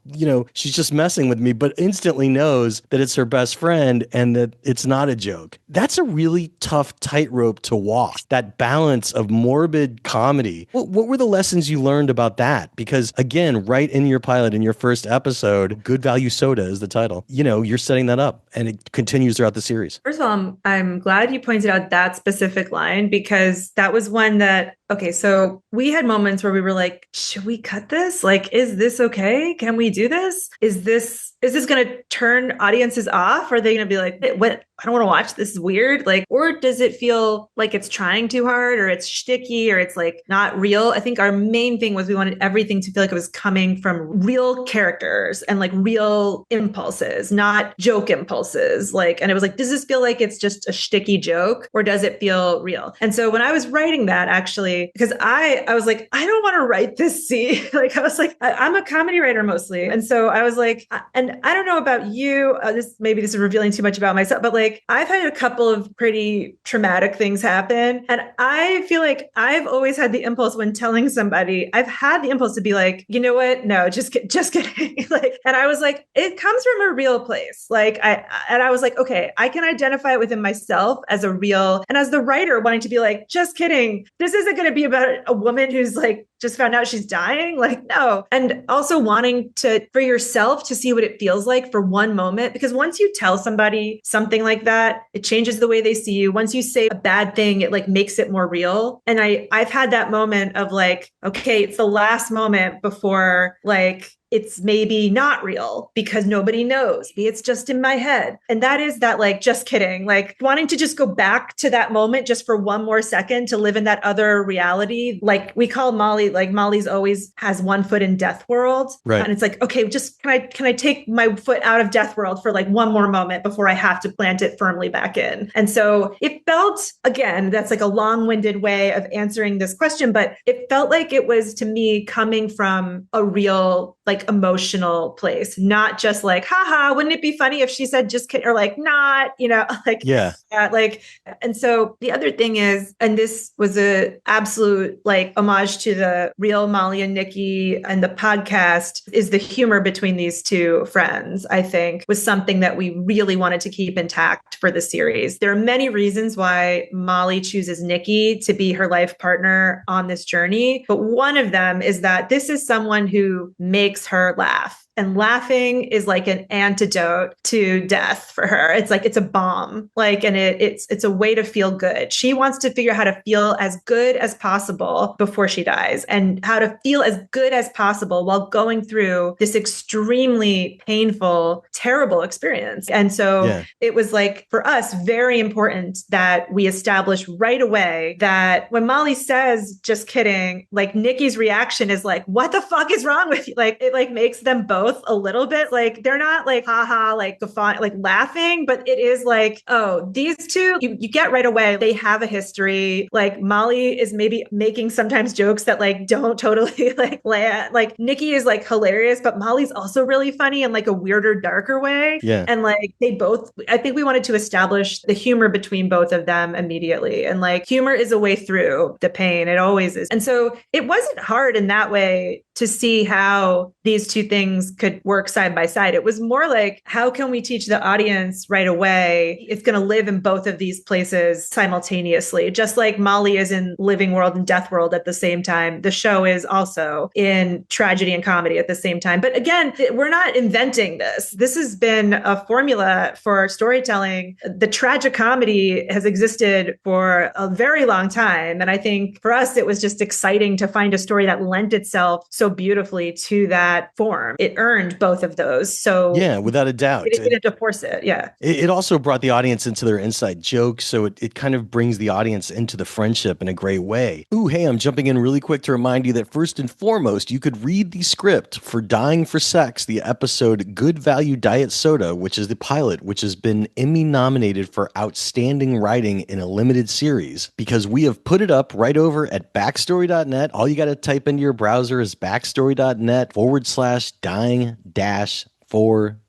she's just messing with me, but instantly knows that it's her best friend and that it's not a joke. That's a really tough tightrope to walk, that balance of morbid comedy. What were the lessons you learned about that? Because again, right in your pilot, in your first episode, Good Value Soda is the title. You're setting that up and it continues throughout the series. First of all, I'm glad you pointed out that specific line because that was one that, okay, so we had moments where we were like, should we cut this? Like, is this okay? Can we do this? Is this going to turn audiences off? Are they going to be like, what? I don't want to watch. This is weird. Like, or does it feel like it's trying too hard or it's shticky or it's like not real? I think our main thing was we wanted everything to feel like it was coming from real characters and like real impulses, not joke impulses. Like, and it was like, does this feel like it's just a shticky joke or does it feel real? And so when I was writing that, actually, because I was like, I don't want to write this scene. Like, I was like, I'm a comedy writer mostly. And so I was like, and I don't know about you, maybe this is revealing too much about myself, but like, I've had a couple of pretty traumatic things happen. And I feel like I've always had the impulse when telling somebody, I've had the impulse to be like, you know what? No, just kidding. Like, and I was like, it comes from a real place. Like, I was like, okay, I can identify it within myself as a real, and as the writer wanting to be like, just kidding. This isn't going to be about a woman who's like, just found out she's dying. Like, no. And also wanting for yourself to see what it feels like for one moment, because once you tell somebody something like that, it changes the way they see you. Once you say a bad thing, it like makes it more real. And I've had that moment of like, okay, it's the last moment before like, it's maybe not real because nobody knows. Maybe it's just in my head. And that is that like, just kidding, like wanting to just go back to that moment just for one more second to live in that other reality. Like we call Molly, like Molly's always has one foot in death world. Right. And it's like, okay, just can I take my foot out of death world for like one more moment before I have to plant it firmly back in? And so it felt, again, that's like a long-winded way of answering this question, but it felt like it was to me coming from a real like emotional place, not just like, haha, wouldn't it be funny if she said just kidding, or like not, like, yeah. Like, and so the other thing is, and this was a absolute like homage to the real Molly and Nikki and the podcast, is the humor between these two friends, I think was something that we really wanted to keep intact for the series. There are many reasons why Molly chooses Nikki to be her life partner on this journey. But one of them is that this is someone who makes her laugh. And laughing is like an antidote to death for her. It's like, it's a bomb. Like, and it's a way to feel good. She wants to figure out how to feel as good as possible before she dies and how to feel as good as possible while going through this extremely painful, terrible experience. And so it was like, for us, very important that we establish right away that when Molly says, just kidding, like Nikki's reaction is like, what the fuck is wrong with you? Like, it like makes them both a little bit like, they're not like, haha, like like laughing, but it is like, oh, these two, you get right away, they have a history. Like Molly is maybe making sometimes jokes that like don't totally like land. Like Nikki is like hilarious, but Molly's also really funny in like a weirder, darker way. Yeah. And like they both, I think we wanted to establish the humor between both of them immediately. And like humor is a way through the pain. It always is. And so it wasn't hard in that way to see how these two things could work side by side. It was more like, how can we teach the audience right away? It's going to live in both of these places simultaneously. Just like Molly is in living world and death world at the same time, the show is also in tragedy and comedy at the same time. But again, we're not inventing this. This has been a formula for storytelling. The tragic comedy has existed for a very long time. And I think for us, it was just exciting to find a story that lent itself so beautifully to that form. It earned both of those. So yeah, without a doubt. It didn't have to force it. Yeah. It also brought the audience into their inside jokes. So it kind of brings the audience into the friendship in a great way. Ooh, hey, I'm jumping in really quick to remind you that first and foremost, you could read the script for Dying for Sex, the episode Good Value Diet Soda, which is the pilot, which has been Emmy nominated for outstanding writing in a limited series, because we have put it up right over at backstory.net. All you got to type into your browser is backstory.net/dying-for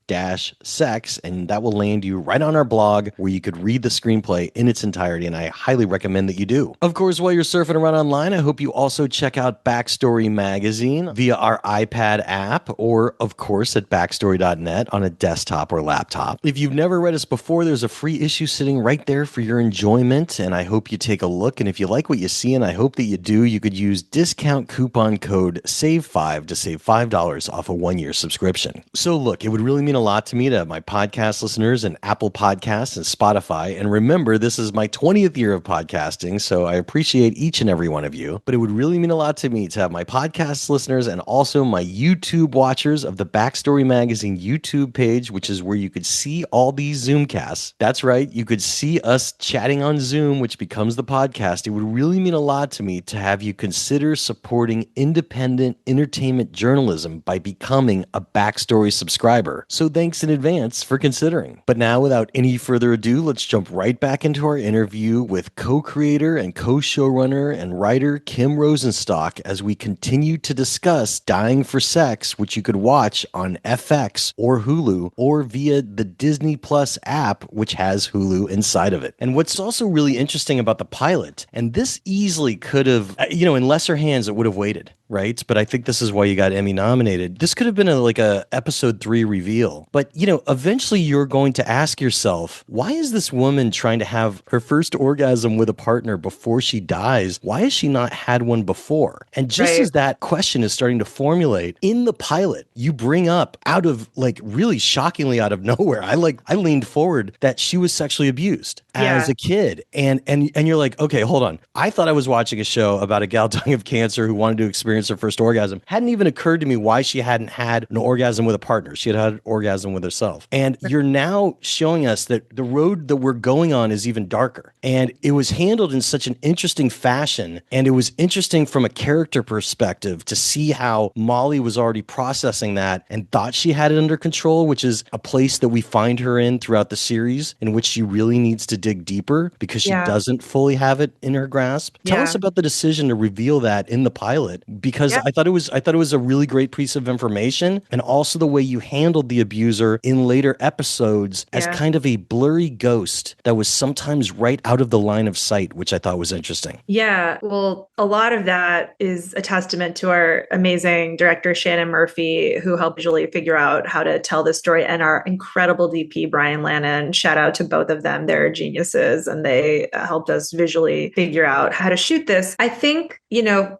sex, and that will land you right on our blog where you could read the screenplay in its entirety, and I highly recommend that you do. Of course, while you're surfing around online, I hope you also check out Backstory Magazine via our iPad app, or of course at backstory.net on a desktop or laptop. If you've never read us before, there's a free issue sitting right there for your enjoyment, and I hope you take a look. And if you like what you see, and I hope that you do, you could use discount coupon code SAVE5 to save $5 off a 1-year subscription. So look, it would really mean a lot to me to my podcast listeners and Apple Podcasts and Spotify. And remember, this is my 20th year of podcasting, so I appreciate each and every one of you. But it would really mean a lot to me to have my podcast listeners and also my YouTube watchers of the Backstory Magazine YouTube page, which is where you could see all these Zoomcasts. That's right, you could see us chatting on Zoom, which becomes the podcast. It would really mean a lot to me to have you consider supporting independent entertainment journalism by becoming a Backstory subscriber. So thanks in advance for considering. But now, without any further ado, let's jump right back into our interview with co-creator and co-showrunner and writer Kim Rosenstock as we continue to discuss Dying for Sex, which you could watch on FX or Hulu or via the Disney Plus app, which has Hulu inside of it. And what's also really interesting about the pilot, and this easily could have, in lesser hands, it would have waited, right? But I think this is why you got Emmy nominated. This could have been a episode 3 reveal. But, eventually you're going to ask yourself, why is this woman trying to have her first orgasm with a partner before she dies? Why has she not had one before? And just as that question is starting to formulate in the pilot, you bring up out of really shockingly out of nowhere. I leaned forward that she was sexually abused as a kid. And you're like, okay, hold on. I thought I was watching a show about a gal dying of cancer who wanted to experience her first orgasm. Hadn't even occurred to me why she hadn't had an orgasm with a partner. She had an orgasm with herself. And you're now showing us that the road that we're going on is even darker. And it was handled in such an interesting fashion. And it was interesting from a character perspective to see how Molly was already processing that and thought she had it under control, which is a place that we find her in throughout the series, in which she really needs to dig deeper because she doesn't fully have it in her grasp. Tell us about the decision to reveal that in the pilot, because I thought it was a really great piece of information, and also the way you handled the abuser in later episodes as kind of a blurry ghost that was sometimes right out of the line of sight, which I thought was interesting. Yeah, well, a lot of that is a testament to our amazing director, Shannon Murphy, who helped visually figure out how to tell this story, and our incredible DP, Brian Lannon. Shout out to both of them. They're geniuses, and they helped us visually figure out how to shoot this. I think,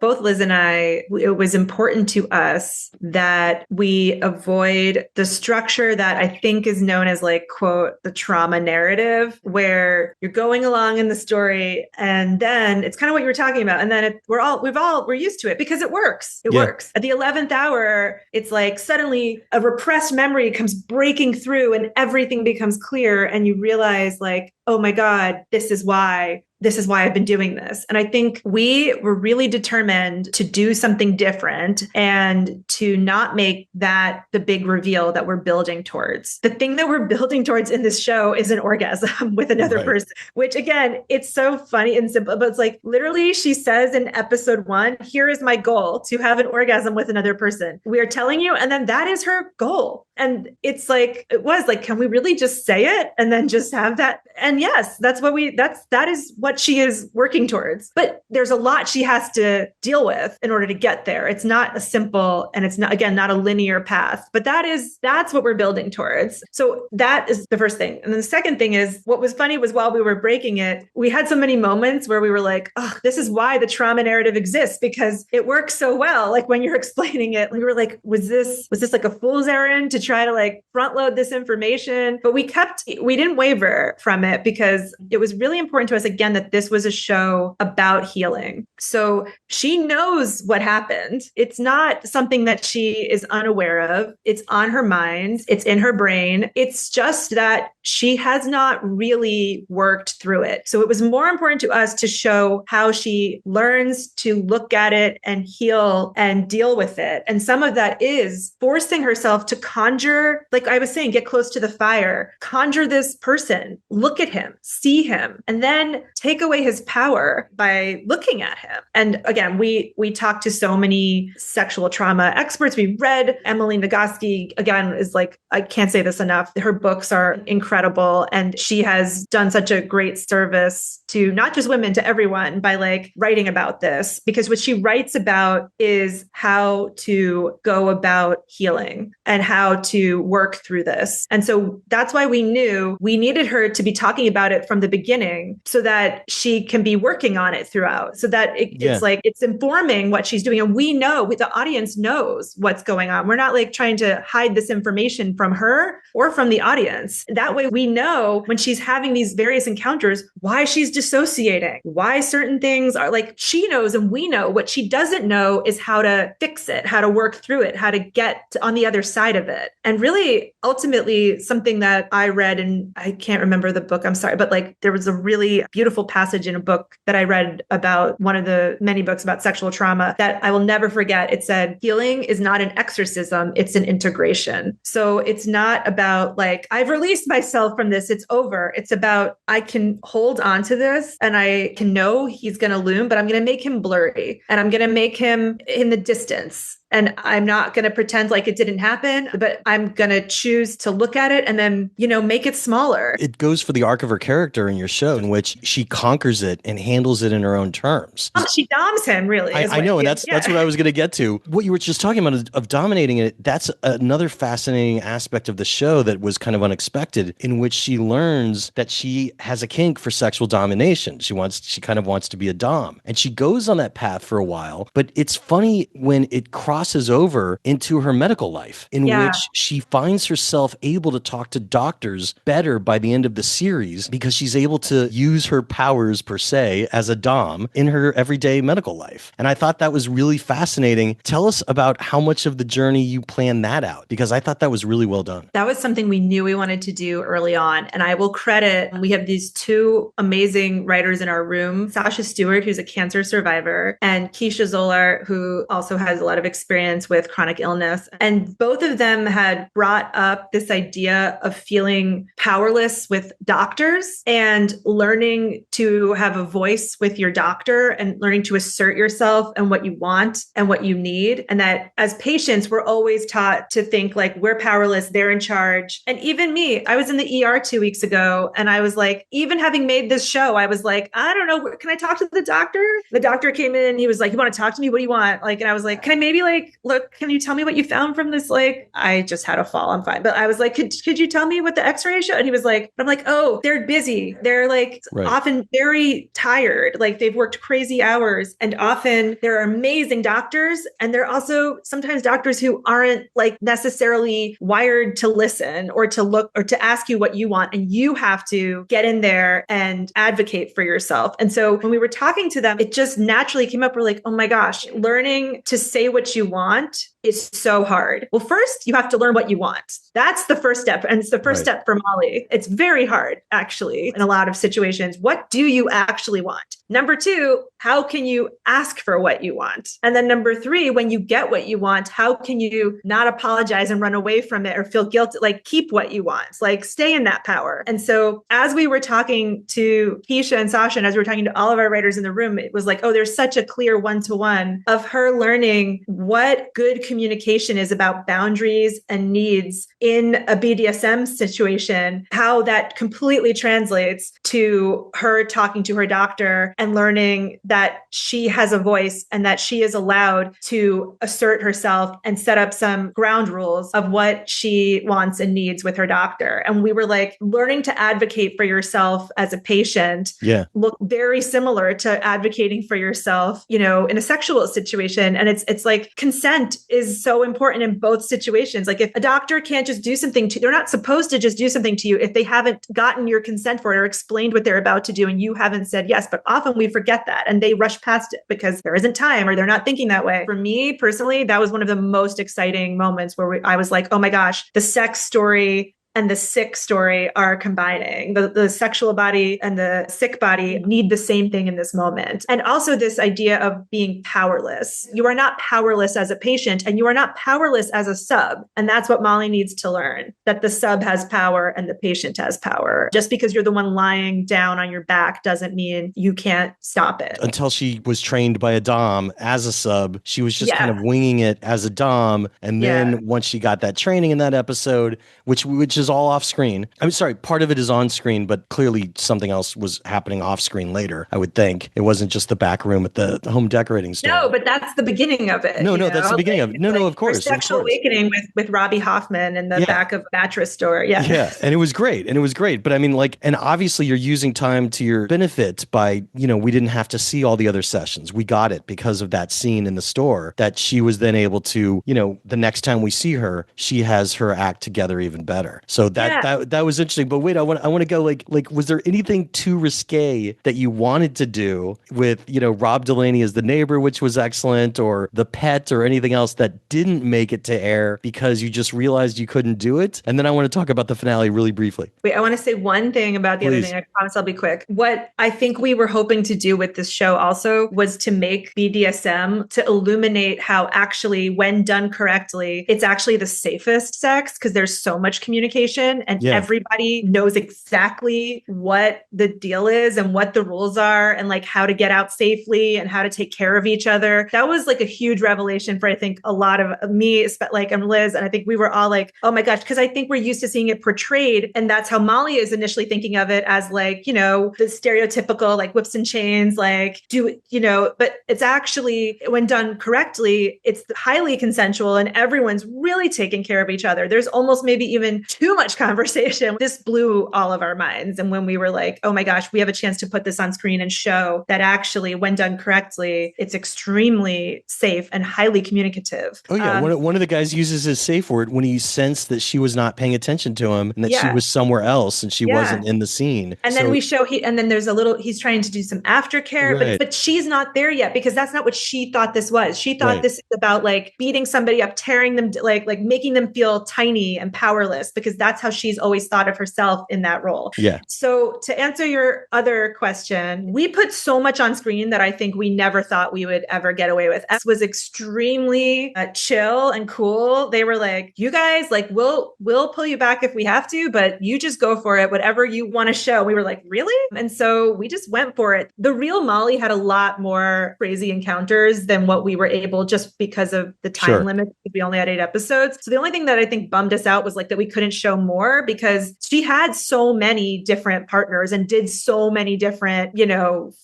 both Liz and I, it was important to us that we avoid the structure that I think is known as quote, the trauma narrative, where you're going along in the story and then it's kind of what you were talking about. And then we're used to it because it works. It works. At the 11th hour, it's like suddenly a repressed memory comes breaking through and everything becomes clear. And you realize oh my God, this is why I've been doing this. And I think we were really determined to do something different and to not make that the big reveal that we're building towards. The thing that we're building towards in this show is an orgasm with another person, which again, it's so funny and simple, but it's literally she says in episode 1, here is my goal, to have an orgasm with another person. We are telling you, and then that is her goal. And it's can we really just say it and then just have that? And yes, that is what she is working towards. But there's a lot she has to deal with in order to get there. It's not a simple, and it's not, again, not a linear path, but that's what we're building towards. So that is the first thing. And then the second thing is, what was funny was while we were breaking it, we had so many moments where we were like, oh, this is why the trauma narrative exists, because it works so well. When you're explaining it, we were like, was this like a fool's errand to try to front load this information? But we didn't waver from it, because it was really important to us, again, that this was a show about healing. So she knows what happened. It's not something that she is unaware of. It's on her mind. It's in her brain. It's just that she has not really worked through it. So it was more important to us to show how she learns to look at it and heal and deal with it. And some of that is forcing herself to conjure, like I was saying, get close to the fire, conjure this person, look at him, see him, and then take take away his power by looking at him. And again, we talked to so many sexual trauma experts. We read Emily Nagoski, again, is like, I can't say this enough. Her books are incredible. And she has done such a great service to not just women, to everyone by like writing about this, because what she writes about is how to go about healing and how to work through this. And so that's why we knew we needed her to be talking about it from the beginning so that she can be working on it throughout, so that it's like, it's informing what she's doing. And we know, the audience knows what's going on. We're not like trying to hide this information from her or from the audience. That way we know when she's having these various encounters, why she's dissociating, why certain things are like, she knows and we know. What she doesn't know is how to fix it, how to work through it, how to get on the other side of it. And really, ultimately, something that I read, and I can't remember the book, I'm sorry, but like there was a really beautiful passage in a book that I read about one of the many books about sexual trauma that I will never forget. It said, healing is not an exorcism, it's an integration. So it's not about like, I've released myself from this, it's over. It's about, I can hold on to this and I can know he's going to loom, but I'm going to make him blurry and I'm going to make him in the distance. And I'm not going to pretend like it didn't happen, but I'm going to choose to look at it and then, make it smaller. It goes for the arc of her character in your show, in which she conquers it and handles it in her own terms. She doms him, really. I know, and that's what I was going to get to. What you were just talking about of dominating it, that's another fascinating aspect of the show that was kind of unexpected, in which she learns that she has a kink for sexual domination. She kind of wants to be a dom. And she goes on that path for a while, but it's funny when it crosses over into her medical life, in which she finds herself able to talk to doctors better by the end of the series, because she's able to use her powers, per se, as a dom in her everyday medical life. And I thought that was really fascinating. Tell us about how much of the journey you planned that out, because I thought that was really well done. That was something we knew we wanted to do early on. And I will credit, we have these two amazing writers in our room, Sasha Stewart, who's a cancer survivor, and Keisha Zolar, who also has a lot of experience with chronic illness. And both of them had brought up this idea of feeling powerless with doctors and learning to have a voice with your doctor and learning to assert yourself and what you want and what you need. And that as patients, we're always taught to think like we're powerless, they're in charge. And even me, I was in the ER 2 weeks ago and I was like, even having made this show, I was like, I don't know, can I talk to the doctor? The doctor came in, he was like, you want to talk to me? What do you want? Like, and I was like, can I maybe like, look, can you tell me what you found from this? Like, I just had a fall, I'm fine. But I was like, could you tell me what the x-ray showed? And he was like, I'm like, oh, they're busy. They're like often very tired. Like they've worked crazy hours. And often there are amazing doctors. And there are also sometimes doctors who aren't like necessarily wired to listen or to look or to ask you what you want. And you have to get in there and advocate for yourself. And so when we were talking to them, it just naturally came up. We're like, oh my gosh, learning to say what you want is so hard. Well, first you have to learn what you want. That's the first step. And it's the first step for Molly. It's very hard, actually, in a lot of situations. What do you actually want? Number two, how can you ask for what you want? And then number three, when you get what you want, how can you not apologize and run away from it or feel guilty? Like keep what you want, like stay in that power. And so as we were talking to Keisha and Sasha, and as we were talking to all of our writers in the room, it was like, oh, there's such a clear one-to-one of her learning what good communication is about boundaries and needs in a BDSM situation, how that completely translates to her talking to her doctor and learning that she has a voice and that she is allowed to assert herself and set up some ground rules of what she wants and needs with her doctor. And we were like, learning to advocate for yourself as a patient look very similar to advocating for yourself, in a sexual situation. And it's like consent is so important in both situations. Like if a doctor can't just do something they're not supposed to just do something to you if they haven't gotten your consent for it or explained what they're about to do and you haven't said yes. But often we forget that and they rush past it because there isn't time or they're not thinking that way. For me personally, that was one of the most exciting moments where I was like, oh my gosh, the sex story and the sick story are combining. The sexual body and the sick body need the same thing in this moment. And also this idea of being powerless. You are not powerless as a patient, and you are not powerless as a sub. And that's what Molly needs to learn, that the sub has power and the patient has power. Just because you're the one lying down on your back doesn't mean you can't stop it. Until she was trained by a dom as a sub, she was just kind of winging it as a dom. And then once she got that training in that episode, which is all off screen. I'm sorry, part of it is on screen, but clearly something else was happening off screen later, I would think. It wasn't just the back room at the home decorating store. No, but that's the beginning of it. No, that's the beginning of it. No, of course. Sexual awakening with Robbie Hoffman in the back of a mattress store. Yeah. And it was great. But I mean, like, and obviously you're using time to your benefit by, we didn't have to see all the other sessions. We got it because of that scene in the store that she was then able to, the next time we see her, she has her act together even better. So that was interesting. But wait, I want to go like, was there anything too risque that you wanted to do with, Rob Delaney as the neighbor, which was excellent, or the pet, or anything else that didn't make it to air because you just realized you couldn't do it? And then I want to talk about the finale really briefly. Wait, I want to say one thing about the other thing. I promise I'll be quick. What I think we were hoping to do with this show also was to make BDSM, to illuminate how actually, when done correctly, it's actually the safest sex, because there's so much communication and everybody knows exactly what the deal is and what the rules are and like how to get out safely and how to take care of each other. That was like a huge revelation for, I think, a lot of me, like, and Liz. And I think we were all like, oh my gosh, because I think we're used to seeing it portrayed. And that's how Molly is initially thinking of it, as like, the stereotypical like whips and chains, like but it's actually, when done correctly, it's highly consensual and everyone's really taking care of each other. There's almost maybe even too much conversation. This blew all of our minds. And when we were like, oh my gosh, we have a chance to put this on screen and show that actually, when done correctly, it's extremely safe and highly communicative. Oh yeah. One of the guys uses his safe word when he sensed that she was not paying attention to him and that she was somewhere else and she wasn't in the scene. And then we show and then there's he's trying to do some aftercare, but she's not there yet, because that's not what she thought this was. She thought this is about like beating somebody up, tearing them, like making them feel tiny and powerless, because that's how she's always thought of herself in that role. Yeah. So to answer your other question, we put so much on screen that I think we never thought we would ever get away with. This was extremely chill and cool. They were like, you guys, like, we'll pull you back if we have to, but you just go for it, whatever you want to show. We were like, really? And so we just went for it. The real Molly had a lot more crazy encounters than what we were able, just because of the time limit. We only had 8 episodes. So the only thing that I think bummed us out was like that we couldn't show more, because she had so many different partners and did so many different,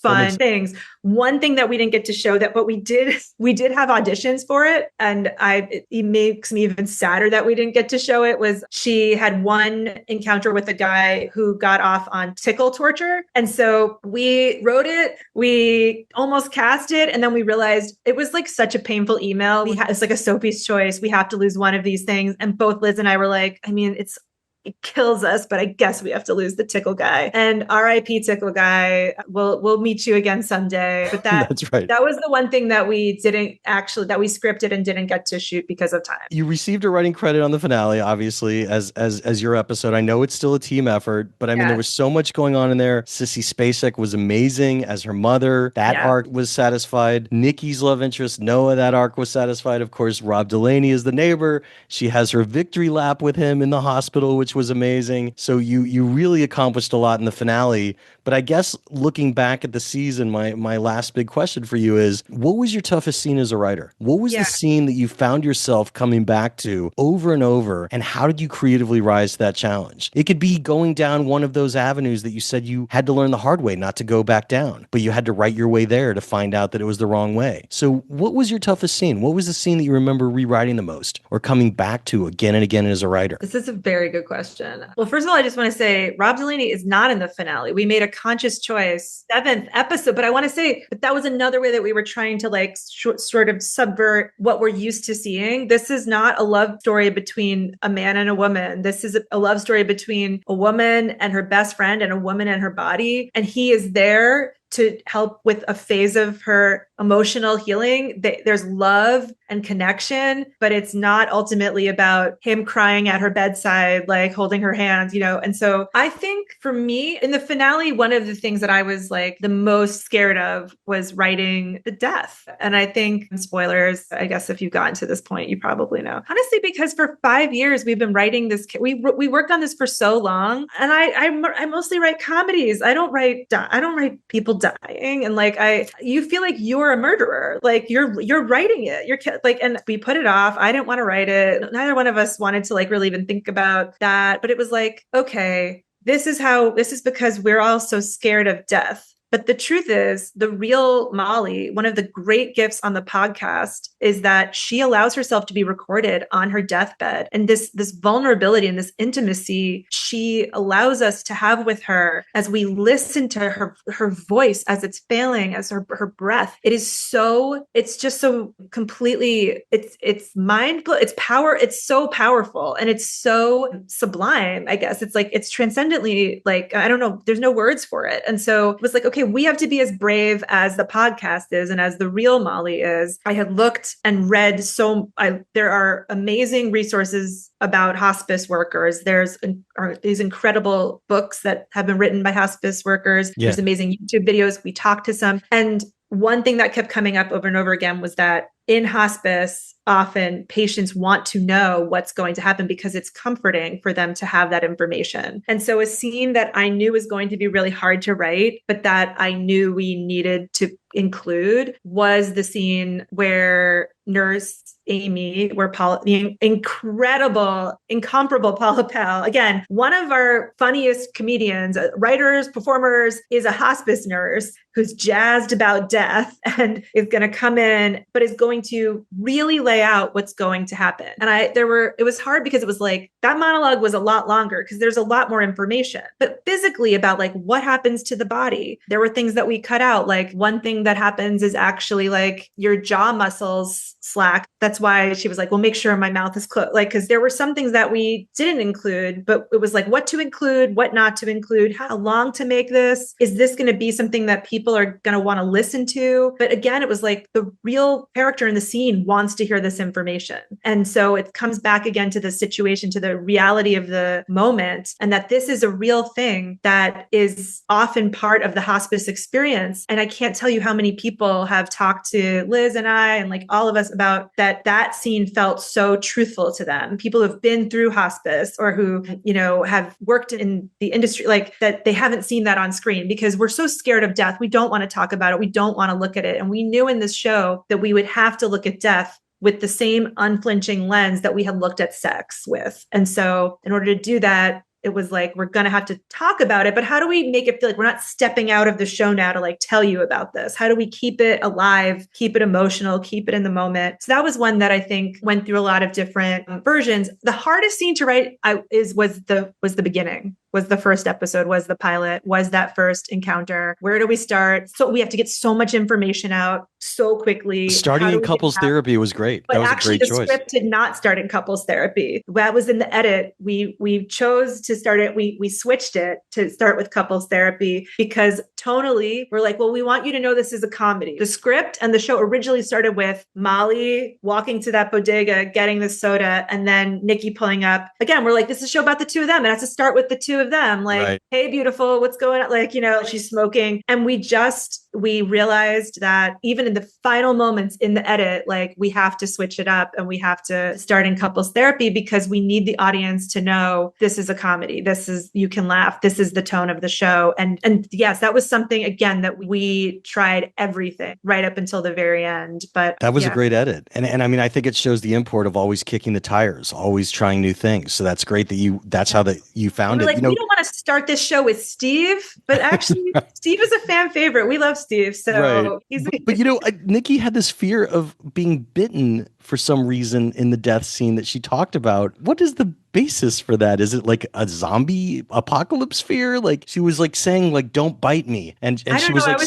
fun things. One thing that we didn't get to show but we did have auditions for it. And it makes me even sadder that we didn't get to show it, was she had one encounter with a guy who got off on tickle torture. And so we wrote it, we almost cast it. And then we realized it was like such a painful email. It's like a Sophie's Choice. We have to lose one of these things. And both Liz and I were like, I mean, it kills us, but I guess we have to lose the tickle guy. And RIP tickle guy, we'll meet you again someday. But that's right. That was the one thing that we scripted and didn't get to shoot because of time. You received a writing credit on the finale, obviously, as your episode. I know it's still a team effort, but I mean, there was so much going on in there. Sissy Spacek was amazing as her mother. That arc was satisfied. Nikki's love interest, Noah, that arc was satisfied. Of course, Rob Delaney is the neighbor. She has her victory lap with him in the hospital, which was amazing. So you really accomplished a lot in the finale. But I guess looking back at the season, my last big question for you is, what was your toughest scene as a writer? What was the scene that you found yourself coming back to over and over? And how did you creatively rise to that challenge? It could be going down one of those avenues that you said you had to learn the hard way not to go back down, but you had to write your way there to find out that it was the wrong way. So what was your toughest scene? What was the scene that you remember rewriting the most or coming back to again and again as a writer? This is a very good question. Well, first of all, I just want to say Rob Delaney is not in the finale. We made a conscious choice, 7th episode, but I want to say that was another way that we were trying to like sort of subvert what we're used to seeing. This is not a love story between a man and a woman. This is a love story between a woman and her best friend and a woman and her body. And he is there to help with a phase of her emotional healing. There's love and connection, but it's not ultimately about him crying at her bedside, like holding her hands, And so I think for me in the finale, one of the things that I was like the most scared of was writing the death. And I think, spoilers, I guess if you've gotten to this point, you probably know. Honestly, because for 5 years we've been writing this, we worked on this for so long, and I mostly write comedies. I don't write people dying, and like you feel like you're a murderer, like you're writing it. You're like, and we put it off. I didn't want to write it. Neither one of us wanted to like really even think about that. But it was like, okay, this is because we're all so scared of death. But the truth is, the real Molly, one of the great gifts on the podcast is that she allows herself to be recorded on her deathbed. And this vulnerability and this intimacy she allows us to have with her as we listen to her voice as it's failing, as her breath. It's just so completely, it's mind-blowing, it's so powerful and it's so sublime, I guess. It's like, it's transcendently, like, I don't know, there's no words for it. And so it was like, okay, we have to be as brave as the podcast is and as the real Molly is. I had looked and read there are amazing resources about hospice workers. There's these incredible books that have been written by hospice workers. Yeah. There's amazing YouTube videos. We talked to some. And one thing that kept coming up over and over again was that in hospice, often patients want to know what's going to happen because it's comforting for them to have that information. And so a scene that I knew was going to be really hard to write, but that I knew we needed to include was the scene where nurse Amy, where the incomparable Paula Pell, again, one of our funniest comedians, writers, performers, is a hospice nurse who's jazzed about death and is going to come in, but is going to really lay out what's going to happen. And it was hard because it was like, that monologue was a lot longer because there's a lot more information, but physically about like what happens to the body. There were things that we cut out. Like one thing that happens is actually like your jaw muscles slack. That's why she was like, well, make sure my mouth is closed. Like, cause there were some things that we didn't include, but it was like what to include, what not to include, how long to make this. Is this going to be something that people are going to want to listen to? But again, it was like the real character in the scene wants to hear this information. And so it comes back again to the situation, to the reality of the moment, and that this is a real thing that is often part of the hospice experience. And I can't tell you how many people have talked to Liz and I and like all of us about that scene felt so truthful to them. People who have been through hospice or who, have worked in the industry, like that they haven't seen that on screen because we're so scared of death. We don't want to talk about it. We don't want to look at it. And we knew in this show that we would have to look at death with the same unflinching lens that we had looked at sex with. And so in order to do that, it was like, we're going to have to talk about it, but how do we make it feel like we're not stepping out of the show now to like tell you about this? How do we keep it alive, keep it emotional, keep it in the moment? So that was one that I think went through a lot of different versions. The hardest scene to write was the beginning. Was the first episode, was the pilot, was that first encounter. Where do we start? So we have to get so much information out so quickly. Starting in couples therapy was great. But that was actually, a great choice. The script did not start in couples therapy. That was in the edit. We chose to start it. We switched it to start with couples therapy because tonally, we're like, well, we want you to know this is a comedy. The script and the show originally started with Molly walking to that bodega, getting the soda, and then Nikki pulling up. Again, we're like, this is a show about the two of them. It has to start with the two of them. Like, right. Hey, beautiful, what's going on? Like, she's smoking. And we realized that even in the final moments in the edit, like we have to switch it up and we have to start in couples therapy because we need the audience to know this is a comedy. You can laugh. This is the tone of the show. And yes, that was something, again, that we tried everything right up until the very end. But that was a great edit. And I mean, I think it shows the import of always kicking the tires, always trying new things. So that's great that that's how you found it. Like, we don't want to start this show with Steve, but actually Steve is a fan favorite. We love Steve. So right. But Nikki had this fear of being bitten for some reason in the death scene that she talked about. What is the basis for that? Is it like a zombie apocalypse fear? Like she was like saying like, don't bite me. And she was like,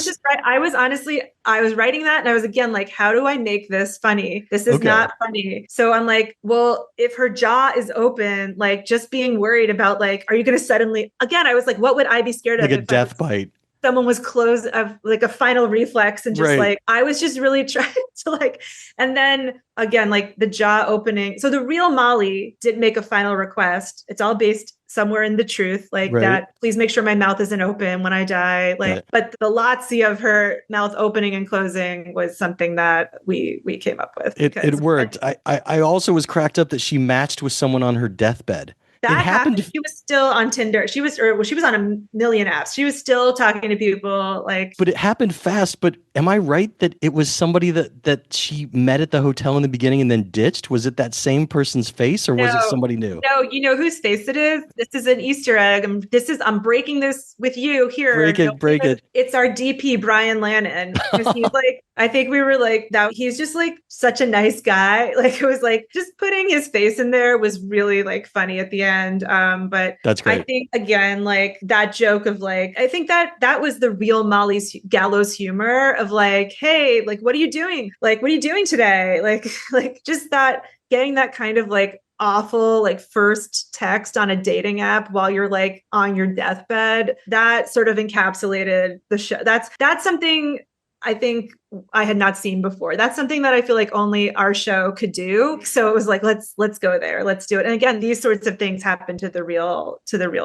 I was writing that and I was again like, how do I make this funny? This is not funny. So I'm like, well, if her jaw is open, like just being worried about like, are you going to suddenly, again, I was like, what would I be scared of? Like a death bite. someone was close of like a final reflex and just Right. like I was just really trying to like, and then again like the jaw opening. So the real Molly did make a final request. It's all based somewhere in the truth, like Right. that. Please make sure my mouth isn't open when I die. Like, but the Lotsie of her mouth opening and closing was something that we came up with. It worked. I also was cracked up that she matched with someone on her deathbed. It That happened. happened. She was still on Tinder. She was on a million apps. She was still talking to people like. But it happened fast. But am I right that it was somebody that she met at the hotel in the beginning and then ditched? Was it that same person's face, or was it somebody new? No, you know whose face it is. This is an Easter egg. I'm breaking this with you here. Break it. It's our DP Brian Lannon, because he's like, I think we were like that. He's just like such a nice guy. Like it was like just putting his face in there was really like funny at the end. But that's great. I think again, like that joke of like, I think that was the real Molly's gallows humor of like, hey, like what are you doing? Like what are you doing today? Like just that, getting that kind of like awful like first text on a dating app while you're like on your deathbed, that sort of encapsulated the show. That's something I think I had not seen before. That's something that I feel like only our show could do. So it was like, let's go there. Let's do it. And again, these sorts of things happen to the real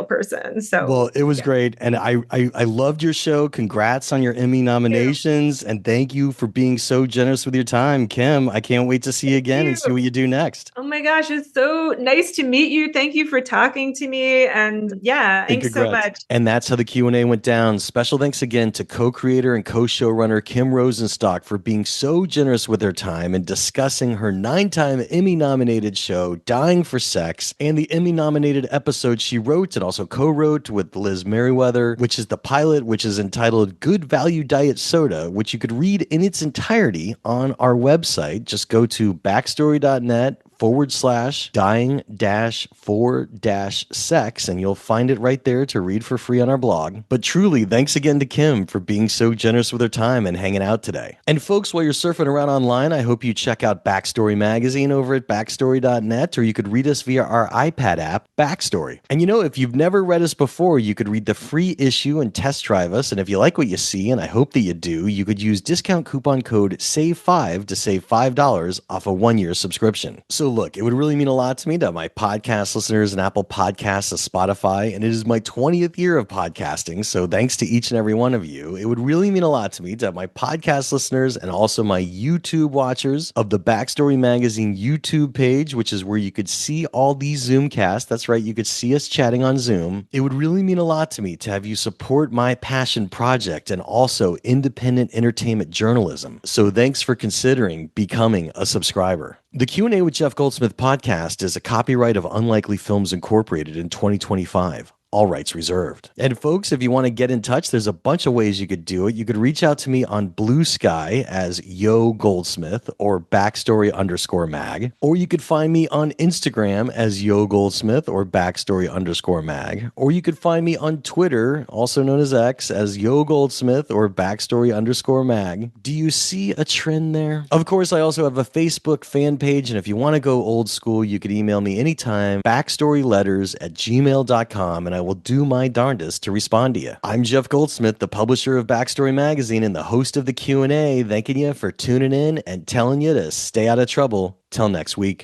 person. So well, it was great. And I loved your show. Congrats on your Emmy nominations. And thank you for being so generous with your time, Kim. I can't wait to see you again and see what you do next. Oh my gosh, it's so nice to meet you. Thank you for talking to me. And yeah, thanks so much. And that's how the Q&A went down. Special thanks again to co-creator and co-showrunner Kim Rosenstock for being so generous with her time and discussing her 9-time Emmy-nominated show, Dying for Sex, and the Emmy-nominated episode she wrote and also co-wrote with Liz Merriweather, which is the pilot, which is entitled Good Value Diet Soda, which you could read in its entirety on our website. Just go to backstory.net/dying-for-sex, and you'll find it right there to read for free on our blog. But truly, thanks again to Kim for being so generous with her time and hanging out today. And folks, while you're surfing around online, I hope you check out Backstory Magazine over at backstory.net, or you could read us via our iPad app, Backstory. And you know, if you've never read us before, you could read the free issue and test drive us. And if you like what you see, and I hope that you do, you could use discount coupon code SAVE5 to save $5 off a 1-year subscription. So look, it would really mean a lot to me to my podcast listeners and Apple Podcasts and Spotify, and it is my 20th year of podcasting, so thanks to each and every one of you. It would really mean a lot to me to have my podcast listeners and also my YouTube watchers of the Backstory Magazine YouTube page, which is where you could see all these Zoomcasts. That's right, you could see us chatting on Zoom. It would really mean a lot to me to have you support my passion project and also independent entertainment journalism. So thanks for considering becoming a subscriber. The Q&A with Jeff Goldsmith podcast is a copyright of Unlikely Films Incorporated in 2025. All rights reserved. And folks, if you want to get in touch, there's a bunch of ways you could do it. You could reach out to me on Blue Sky as Yo Goldsmith or Backstory_mag, or you could find me on Instagram as Yo Goldsmith or Backstory_mag, or you could find me on Twitter, also known as X, as Yo Goldsmith or Backstory_mag. Do you see a trend there? Of course, I also have a Facebook fan page, and if you want to go old school, you could email me anytime, backstoryletters@gmail.com, and I will do my darndest to respond to you. I'm Jeff Goldsmith, the publisher of Backstory Magazine and the host of the Q&A, thanking you for tuning in and telling you to stay out of trouble. Till next week.